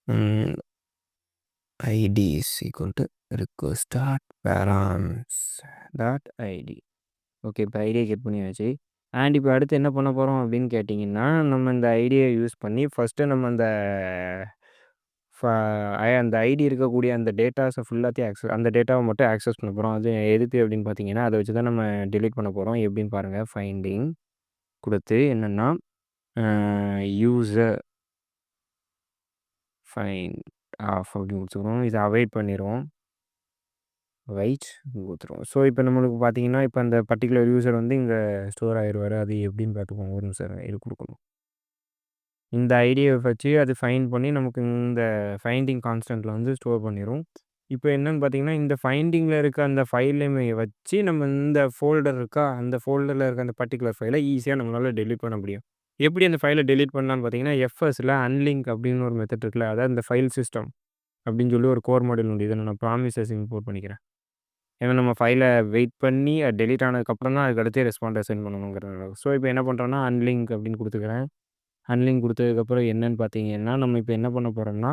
A: ம் ID is equal to request dot params dot ID. Okay. இப்போ ஐடியா கெட் பண்ணியாச்சு. அண்ட் இப்போ அடுத்து என்ன பண்ண போறோம் அப்படின்னு கேட்டிங்கன்னா, நம்ம இந்த ஐடிய யூஸ் பண்ணி ஃபர்ஸ்ட்டு நம்ம ஃப அந்த ஐடி இருக்கக்கூடிய அந்த டேட்டாஸ ஃபுல்லாத்தையும் அந்த டேட்டாவ மட்டும் ஆக்சஸ் பண்ண போறோம். அது எதுக்கு அப்படின்னு பார்த்தீங்கன்னா, அத வச்சு தான் நம்ம டெலீட் பண்ண போறோம். எப்படின்னு பாருங்க. ஃபைண்டிங் குடுத்து என்னன்னா, அ யூசர் ஃபைண்ட் ஆஃப் அப்படின்னு குடுத்துக்குறோம். இத அவாய்ட் பண்ணிருவோம். ரைட் குடுத்துருவோம். ஸோ, இப்போ நம்மளுக்கு பார்த்தீங்கன்னா, இப்போ அந்த பர்ட்டிகுலர் யூசர் வந்து இங்க ஸ்டோர் ஆயிருவாரு. அது எப்படின்னு பார்த்துக்கோங்க. ஒரு நிமிஷம் இது குடுக்கணும். இந்த ஐடிய வச்சு அது ஃபைண்ட் பண்ணி நமக்கு இந்த ஃபைண்டிங் கான்ஸ்டன்ட்ல வந்து ஸ்டோர் பண்ணிரும். இப்போ என்னன்னு பார்த்தீங்கன்னா, இந்த ஃபைண்டிங்ல இருக்க அந்த ஃபைல் நேம வச்சு நம்ம இந்த ஃபோல்டர் இருக்கா, அந்த ஃபோல்டர்ல இருக்க அந்த பர்ட்டிகுலர் ஃபைல ஈஸியா நம்மளால டெலீட் பண்ண முடியும். எப்படி அந்த ஃபைல டெலீட் பண்ணலாம்னு பார்த்தீங்கன்னா, எஃப்எஸ்ல அன்லிங்க் அப்படின்னு ஒரு மெத்தட் இருக்குல்ல. அதாவது இந்த ஃபைல் சிஸ்டம் அப்படின்னு சொல்லி ஒரு கோர் மாடியூல் உண்டு. இத நான் ப்ராமிசஸ் இம்போர்ட் பண்ணிக்கிறேன். ஏன்னா நம்ம ஃபைலை வெயிட் பண்ணி அது டெலீட் ஆனதுக்கப்புறம் தான் அதுக்கு அடுத்து ரெஸ்பாண்டை சென்ட் பண்ணணுங்கிறதுனால. ஸோ இப்போ என்ன பண்ணுறோன்னா அன்லிங்க் அப்படின்னு கொடுத்துக்கிறேன். அன்லிங்க் கொடுத்ததுக்கப்புறம் என்னன்னு பார்த்தீங்கன்னா நம்ம இப்போ என்ன பண்ண போகிறோம்னா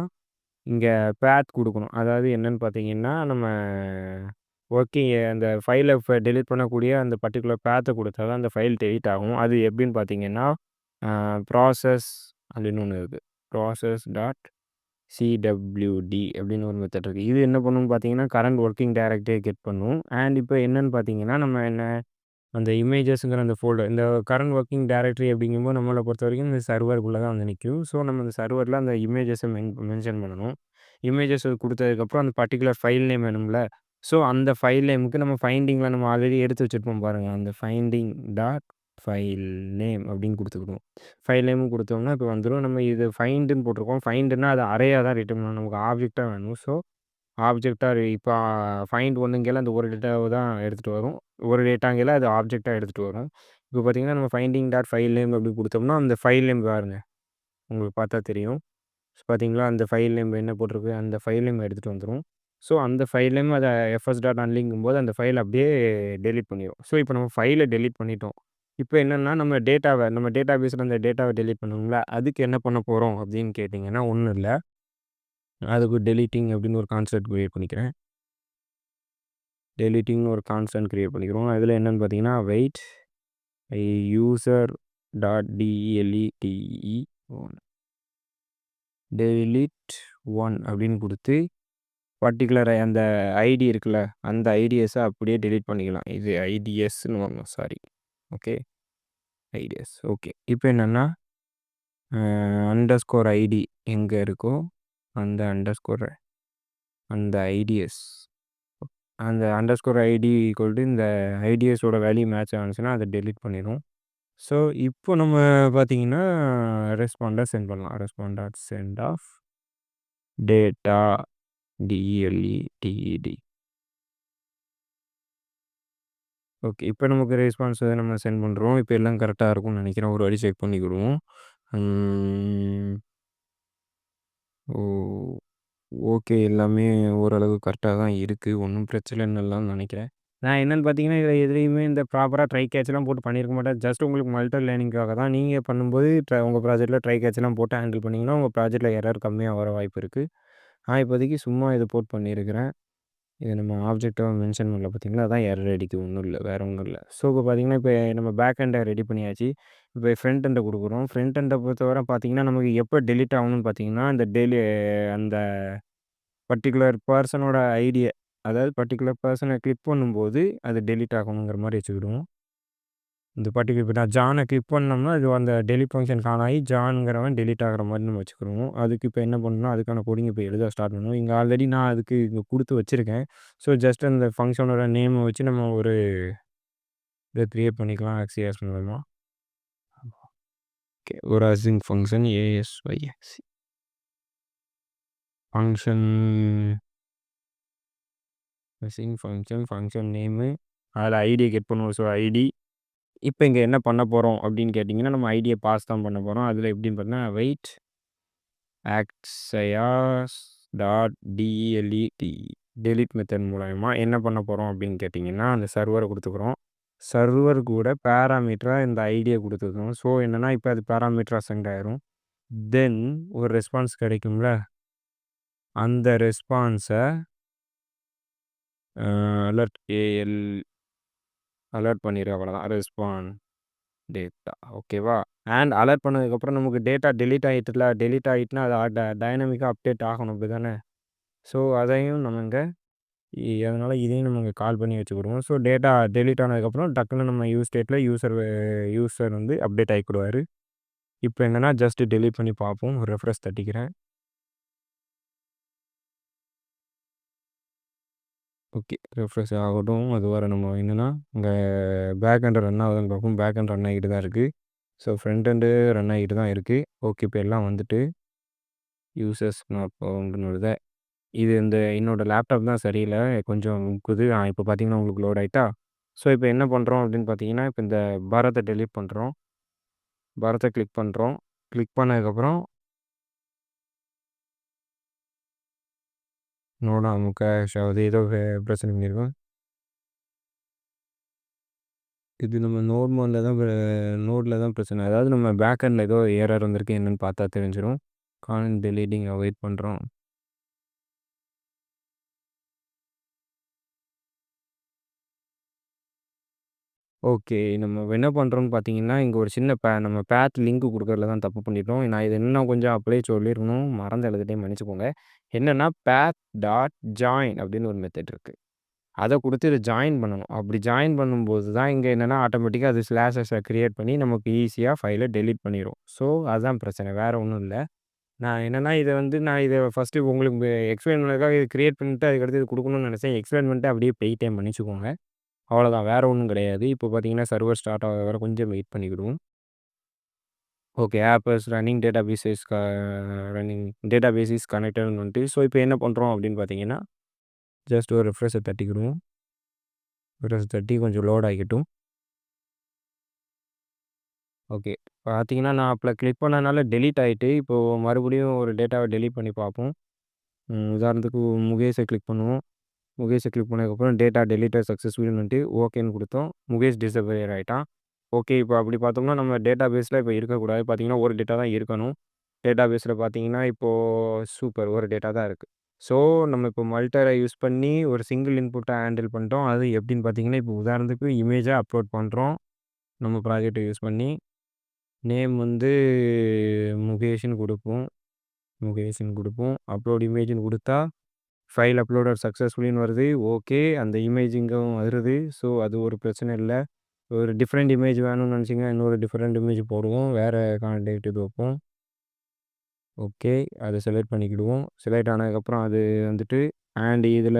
A: இங்கே பேத் கொடுக்கணும். அதாவது என்னன்னு பார்த்தீங்கன்னா நம்ம ஒர்க்கிங் அந்த ஃபைலை டெலீட் பண்ணக்கூடிய அந்த பர்ட்டிகுலர் பேத்தை கொடுத்தா தான் அந்த ஃபைல் டெலீட் ஆகும். அது எப்படின்னு பார்த்தீங்கன்னா ப்ராசஸ் அப்படின்னு ஒன்று இருக்குது. ப்ராசஸ் டாட் சிடபிள்யூடி அப்படின்னு ஒரு மெத்தட் இருக்குது. இது என்ன பண்ணுன்னு பார்த்தீங்கன்னா கரண்ட் ஒர்க்கிங் டைரக்டரியை கெட் பண்ணும். அண்ட் இப்போ என்னன்னு பார்த்தீங்கன்னா நம்ம என்ன அந்த இமேஜஸ்ங்கிற அந்த ஃபோல்டர் இந்த கரண்ட் ஒர்க்கிங் டைரக்டரி அப்படிங்கும்போது நம்மளை பொறுத்த வரைக்கும் இந்த சர்வருக்குள்ளே தான் வந்து நிற்கும். ஸோ நம்ம அந்த சர்வரில் அந்த இமேஜஸை மென்ஷன் பண்ணணும். இமேஜஸ் கொடுத்ததுக்கப்புறம் அந்த பர்ட்டிகுலர் ஃபைல் நேம் வேணும்ல. ஸோ அந்த ஃபைல் நேமுக்கு நம்ம ஃபைண்டிங்கில் நம்ம ஆல்ரெடி எடுத்து வச்சுருப்போம் பாருங்கள். அந்த ஃபைண்டிங் டாட் ஃபைல் நேம் அப்படின்னு கொடுத்துக்கணும். ஃபைல் நேமும் கொடுத்தோம்னா இப்போ வந்துடும். நம்ம இது ஃபைண்டுன்னு போட்டிருக்கோம். ஃபைண்டுன்னா அது அறையாக தான் ரிட்டர்ன் பண்ணணும். நமக்கு ஆப்ஜெக்டாக வேணும். ஸோ ஆப்ஜெக்டாக இப்போ ஃபைண்ட் ஒன்றுங்கேல அந்த ஒரு டேட்டாவை தான் எடுத்துகிட்டு வரும். ஒரு டேட்டாங்கேல அது ஆப்ஜெக்டாக எடுத்துகிட்டு வரும். இப்போ பார்த்தீங்கன்னா நம்ம ஃபைண்டிங் டாட் ஃபைல் நேம் அப்படி கொடுத்தோம்னா அந்த ஃபைல் நேம் பாருங்க உங்களுக்கு பார்த்தா தெரியும். பார்த்தீங்களா அந்த ஃபைல் நேம் என்ன போட்டிருக்கு அந்த ஃபைல் நேம் எடுத்துகிட்டு வந்துடும். ஸோ அந்த ஃபைல் நேம் அதை எஃப்எஸ் டாட் அன்லிங்கும் போது அந்த ஃபைல் அப்படியே டெலீட் பண்ணிடும். ஸோ இப்போ நம்ம ஃபைலை டெலீட் பண்ணிட்டோம். இப்போ என்னென்னா நம்ம டேட்டா பேஸில் அந்த டேட்டாவை டெலீட் பண்ணணும்ல. அதுக்கு என்ன பண்ண போகிறோம் அப்படின்னு கேட்டிங்கன்னா ஒன்றும் இல்லை. அதுக்கு டெலீட்டிங் அப்படின்னு ஒரு கான்செப்ட் க்ரியேட் பண்ணிக்கிறேன். டெலீட்டிங்னு ஒரு கான்ஸ்டன்ட் க்ரியேட் பண்ணிக்கிறோம். அதில் என்னென்னு பார்த்தீங்கன்னா வெயிட் யூசர் டாட் டிஎல்இடிஇ டெலிட் 1 அப்படின்னு கொடுத்து பர்டிகுலர் அந்த ஐடி இருக்குல்ல அந்த ஐடிஎஸை அப்படியே டெலீட் பண்ணிக்கலாம். இது ஐடிஎஸ்ன்னு வாங்க சாரி. Okay IDS. ஓகே இப்போ என்னென்னா அண்டர்ஸ்கோர் ஐடி எங்கே இருக்கோ அந்த அண்டர்ஸ்கோர் அந்த ஐடிஎஸ் அந்த அண்டர்ஸ்கோர் ஐடி ஈக்குவல் இந்த ஐடிஎஸோட வேல்யூ மேட்ச் ஆனிச்சுன்னா அதை டெலீட் பண்ணிடும். ஸோ இப்போ நம்ம பார்த்தீங்கன்னா ரெஸ்பாண்டை சென்ட் பண்ணலாம். ரெஸ்பாண்ட் சென்ட் ஆஃப் டேட்டா டிஎல்இடிஇடி. ஓகே இப்போ நமக்கு ரெஸ்பான்ஸ் நம்ம சென்ட் பண்ணுறோம். இப்போ எல்லாம் கரெக்டாக இருக்கும்னு நினைக்கிறேன். ஒரு வாட்டி செக் பண்ணிக்கிடுவோம். ஓ ஓகே எல்லாமே ஓரளவு கரெக்டாக தான் இருக்குது. ஒன்றும் பிரச்சனை இல்லைன்னு நினைக்கிறேன். நான் என்னென்னு பார்த்தீங்கன்னா இதில் எதுலேயுமே இந்த ப்ராப்பராக ட்ரை கேட்ச்லாம் போட்டு பண்ணியிருக்க மாட்டேன். ஜஸ்ட் உங்களுக்கு மல்டி லேர்னிங்காக தான். நீங்கள் பண்ணும்போது உங்கள் ப்ராஜெக்ட்டில் ட்ரை கேட்ச்லாம் போட்டு ஹேண்டில் பண்ணிங்கன்னா உங்கள் ப்ராஜெக்ட்டில் எரர் கம்மியாக வர வாய்ப்பு இருக்குது. நான் இப்போதைக்கு சும்மா இதை போட்டு பண்ணியிருக்கிறேன். இதை நம்ம ஆப்ஜெக்டாக மென்ஷன் பண்ணல பார்த்தீங்களா அதான் எரர் அடிக்குது. ஒன்றும் இல்லை வேறு ஒன்றும் இல்லை. ஸோ இப்போ பார்த்தீங்கன்னா இப்போ நம்ம பேக் எண்டை ரெடி பண்ணியாச்சு. இப்போ ஃப்ரண்ட் எண்டை கொடுக்குறோம். ஃப்ரண்ட் எண்டை பொறுத்தவரை பார்த்தீங்கன்னா நமக்கு எப்போ டெலீட் ஆகணும்னு பார்த்தீங்கன்னா அந்த பர்ட்டிகுலர் பர்சனோட ஐடியை அதாவது பர்ட்டிகுலர் பர்சனை கிளிக் பண்ணும்போது அது டெலீட் ஆகணுங்கிற மாதிரி வச்சுக்கிடுவோம். இந்த பர்ட்டிகுலர் இப்போ நான் ஜானை கிளிக் பண்ணோம்னா அது அந்த டெலீட் ஃபங்க்ஷன் கான் ஆகி ஜான்ங்கிறவன் டெலீட் ஆகிற மாதிரி நம்ம வச்சுக்கிடுவோம். அதுக்கு இப்போ என்ன பண்ணணும்னா அதுக்கான கோடிங் இப்போ எழுத ஸ்டார்ட் பண்ணணும். இங்கே ஆல்ரெடி நான் அதுக்கு இங்கே கொடுத்து வச்சுருக்கேன். ஸோ ஜஸ்ட் அந்த ஃபங்க்ஷனோட நேமை வச்சு நம்ம ஒரு இதை க்ரியேட் பண்ணிக்கலாம். ஆக்சிஎஸ் மூலமா ஓகே ஒரு அசிங் ஃபங்க்ஷன் ஏஎஸ்ஒய்எக்சி ஃபங்க்ஷன் அசிங் ஃபங்க்ஷன் நேமு அதில் ஐடியை கெட் பண்ணுவோம். ஸோ ஐடி இப்போ இங்கே என்ன பண்ண போகிறோம் அப்படின்னு கேட்டிங்கன்னா நம்ம ஐடியை பாஸ் தான் பண்ண போகிறோம். அதில் எப்படின்னு பார்த்தீங்கன்னா வெயிட் ஆக்ஸயாஸ் டாட் டிஎல்இடி டெலிட் மெத்தட் மூலமா என்ன பண்ண போகிறோம் அப்படின்னு கேட்டிங்கன்னா அந்த சர்வரை கொடுத்துக்குறோம். சர்வர் கூட பேராமீட்டராக இந்த ஐடியை கொடுத்துருக்கோம். ஸோ என்னென்னா இப்போ அது பேராமீட்டராக சென்ட் ஆயிரும். தென் ஒரு ரெஸ்பான்ஸ் கிடைக்கும்ல அந்த ரெஸ்பான்ஸை அலர்ட் அலர்ட் பண்ணிடு அவ்வளோதான். ரெஸ்பாண்ட் டேட்டா ஓகேவா. அண்ட் அலர்ட் பண்ணதுக்கப்புறம் நமக்கு டேட்டா டெலீட் ஆகிட்டுனா அது டைனமிக்காக அப்டேட் ஆகணும் அப்படி தானே. ஸோ அதையும் நம்ம இங்கே அதனால் இதையும் நம்ம இங்கே கால் பண்ணி வச்சுக்கிடுவோம். ஸோ டேட்டா டெலீட் ஆனதுக்கப்புறம் டக்குன்னு நம்ம ஸ்டேட்டில் யூசர் வந்து அப்டேட் ஆகிக்கிடுவார். இப்போ என்னென்னா ஜஸ்ட்டு டெலீட் பண்ணி பார்ப்போம். ஒரு ரெஃப்ரெஷ் தட்டிக்கிறேன். ஓகே ரெஃப்ரெஷ் ஆகட்டும். அது வர நம்ம என்னென்னா இங்கே பேக் எண்ட் ரன் ஆகுதுன்னு பார்ப்போம். பேக் எண்ட் ரன் ஆகிட்டு தான் இருக்குது. ஸோ ஃப்ரண்ட் எண்டு ரன் ஆகிட்டு தான் இருக்குது. ஓகே இப்போ எல்லாம் வந்துட்டு யூசர்ஸ் நாட் ஃபவுண்டுன்னு வருது. இது என்னோடய லேப்டாப் தான் சரியில்லை கொஞ்சம் முக்குது. இப்போ பார்த்தீங்கன்னா உங்களுக்கு லோட் ஆகிட்டா. ஸோ இப்போ என்ன பண்ணுறோம் அப்படின்னு பார்த்தீங்கன்னா இப்போ இந்த பாரத்தை டெலீட் பண்ணுறோம். பாரத்தை கிளிக் பண்ணுறோம். கிளிக் பண்ணதுக்கப்புறம் நோடா முக்க ஆகுது. ஏதோ பிரச்சனை பண்ணியிருக்கோம். இது நம்ம நோட்ல தான் பிரச்சனை. அதாவது நம்ம பேக் எண்ட்ல ஏதோ எரர் வந்திருக்கு என்னன்னு பார்த்தா தெரிஞ்சிரும். கான்டென்ட் டெலீட்டிங் வெயிட் பண்ணுறோம். ஓகே. நம்ம என்ன பண்ணுறோம்னு பார்த்தீங்கன்னா, இங்க ஒரு சின்ன நம்ம பாத் லிங்க் குடுக்கறதுல தான் தப்பு பண்ணிட்டோம். நான் இத இன்னும் கொஞ்சம் அப்படியே சொல்லியிருக்கணும். மறந்து எழுதிட்டேன் மன்னிச்சுக்கோங்க. என்னன்னா பாத் டாட் ஜாயின் அப்படின்னு ஒரு மெத்தட் இருக்கு. அத குடுத்து இத ஜாயின் பண்ணணும். அப்படி ஜாயின் பண்ணும்போது தான் இங்க என்னன்னா ஆட்டோமேட்டிக்கா அது ஸ்லாஷஸ கிரியேட் பண்ணி நமக்கு ஈஸியா ஃபைல டெலீட் பண்ணிரும். ஸோ அதான் பிரச்சனை. வேற ஒண்ணும் இல்ல. நான் என்னன்னா நான் இத ஃபர்ஸ்ட்டு உங்களுக்கு எக்ஸ்பிளைன் பண்ணதுக்காக இத கிரியேட் பண்ணிட்டு அதுக்கடுத்து இது குடுக்கணும்னு நெனச்சேன். எக்ஸ்பிளைன் பண்ணிட்டு அப்படியே போயிட்டேன் மன்னிச்சுக்கோங்க. அவ்வளோதான். வேற ஒண்ணும் கிடையாது. இப்போ பார்த்தீங்கன்னா, சர்வர் ஸ்டார்ட் ஆக வர கொஞ்சம் வெயிட் பண்ணிக்கிடுவோம். Okay. App is running database is கனெக்டட்ன்னு வந்துட்டு. ஸோ, இப்போ என்ன பண்றோம் அப்படின்னு பார்த்தீங்கன்னா, ஜஸ்ட் ஒரு ரிஃப்ரெஷ தட்டிக்கிடுவோம். ரிஃப்ரெஷ் தட்டி கொஞ்சம் லோட் ஆகிக்கட்டும். ஓகே. பார்த்தீங்கன்னா, நான் அப்பல கிளிக் பண்ணனால டெலீட் ஆயிட்டு. இப்போ மறுபடியும் ஒரு டேட்டாவ டெலீட் பண்ணி பார்ப்போம். உதாரணத்துக்கு முகேஷ கிளிக் பண்ணுவோம். முகேஷ கிளிக் பண்ணதுக்கப்புறம் டேட்டா டெலீட்டட் சக்சஸ்ஃபுல்லின்னு வந்துட்டு ஓகேன்னு குடுத்தோம். முகேஷ் டிஸப்பியர் ஆயிட்டான். ஓகே. இப்போ அப்படி பார்த்தோம்னா, நம்ம டேட்டாபேஸ்ல இப்போ இருக்கக்கூடாது. பார்த்தீங்கன்னா, ஒரு டேட்டா தான் இருக்கணும். டேட்டாபேஸ்ல பார்த்தீங்கன்னா, இப்போ சூப்பர் ஒரு டேட்டா தான் இருக்கு. ஸோ, நம்ம இப்போ மல்டர யூஸ் பண்ணி ஒரு சிங்கிள் இன்புட்ட ஹேண்டில் பண்ணிட்டோம். அது எப்படின்னு பார்த்தீங்கன்னா, இப்போ உதாரணத்துக்கு இமேஜா அப்லோட் பண்றோம். நம்ம ப்ராஜெக்ட்ட யூஸ் பண்ணி. நேம் வந்து முகேஷ்ன்னு குடுப்போம். முகேஷ்ன்னு குடுப்போம். அப்லோட் இமேஜ்ன்னு குடுத்தா, ஃபைல் அப்லோடட் சக்சஸ்ஃபுல்லின்னு வருது. ஓகே. அந்த இமேஜ் இங்கும் வருது. ஸோ, அது ஒரு பிரச்சனை இல்ல. ஒரு டிஃபரெண்ட் இமேஜ் வேணும்னு நெனச்சீங்கன்னா, இன்னொரு டிஃபரெண்ட் இமேஜ் போடுவோம். வேற கான்டெக்ட் இது வைப்போம். ஓகே. அத செலக்ட் பண்ணிக்கிடுவோம். செலக்ட் ஆனதுக்கப்புறம் அது வந்துட்டு இதில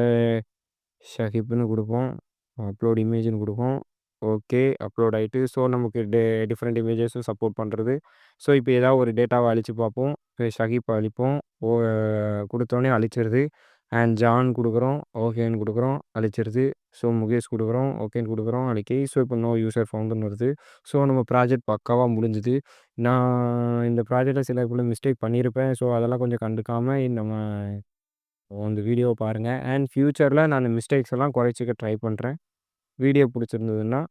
A: ஷஹீப்ன்னு குடுப்போம். அப்லோட் இமேஜ்ன்னு குடுப்போம். ஓகே. அப்லோட் ஆயிட்டு. ஸோ, நமக்கு டிஃபரெண்ட் இமேஜஸும் சப்போர்ட் பண்றது. ஸோ, இப்போ ஏதாவது ஒரு டேட்டாவ அழிச்சு பார்ப்போம். ஷஹீப்ப அழிப்போம். ஓ குடுத்தோனே அழிச்சிருது. ஜான் குடுக்குறோம். ஓகேன்னு குடுக்குறோம். அழிச்சிருது. ஸோ, முகேஷ் குடுக்குறோம். ஓகேன்னு குடுக்குறோம். அழிக்கி. ஸோ, இப்போ நோ யூசர் ஃபவுண்டுன்னு வருது. ஸோ, நம்ம ப்ராஜெக்ட் பக்காவா முடிஞ்சுது. நான் இந்த ப்ராஜெக்ட்ல சில இதுல மிஸ்டேக் பண்ணியிருப்பேன். ஸோ, அதெல்லாம் கொஞ்சம் கண்டுக்காம நம்ம இந்த வீடியோவ பாருங்க. ஃபியூச்சர்ல நான் மிஸ்டேக்ஸ் எல்லாம் குறைச்சுக்க ட்ரை பண்றேன். வீடியோ புடிச்சிருந்ததுன்னா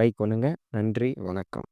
A: லைக் பண்ணுங்க. நன்றி. வணக்கம்.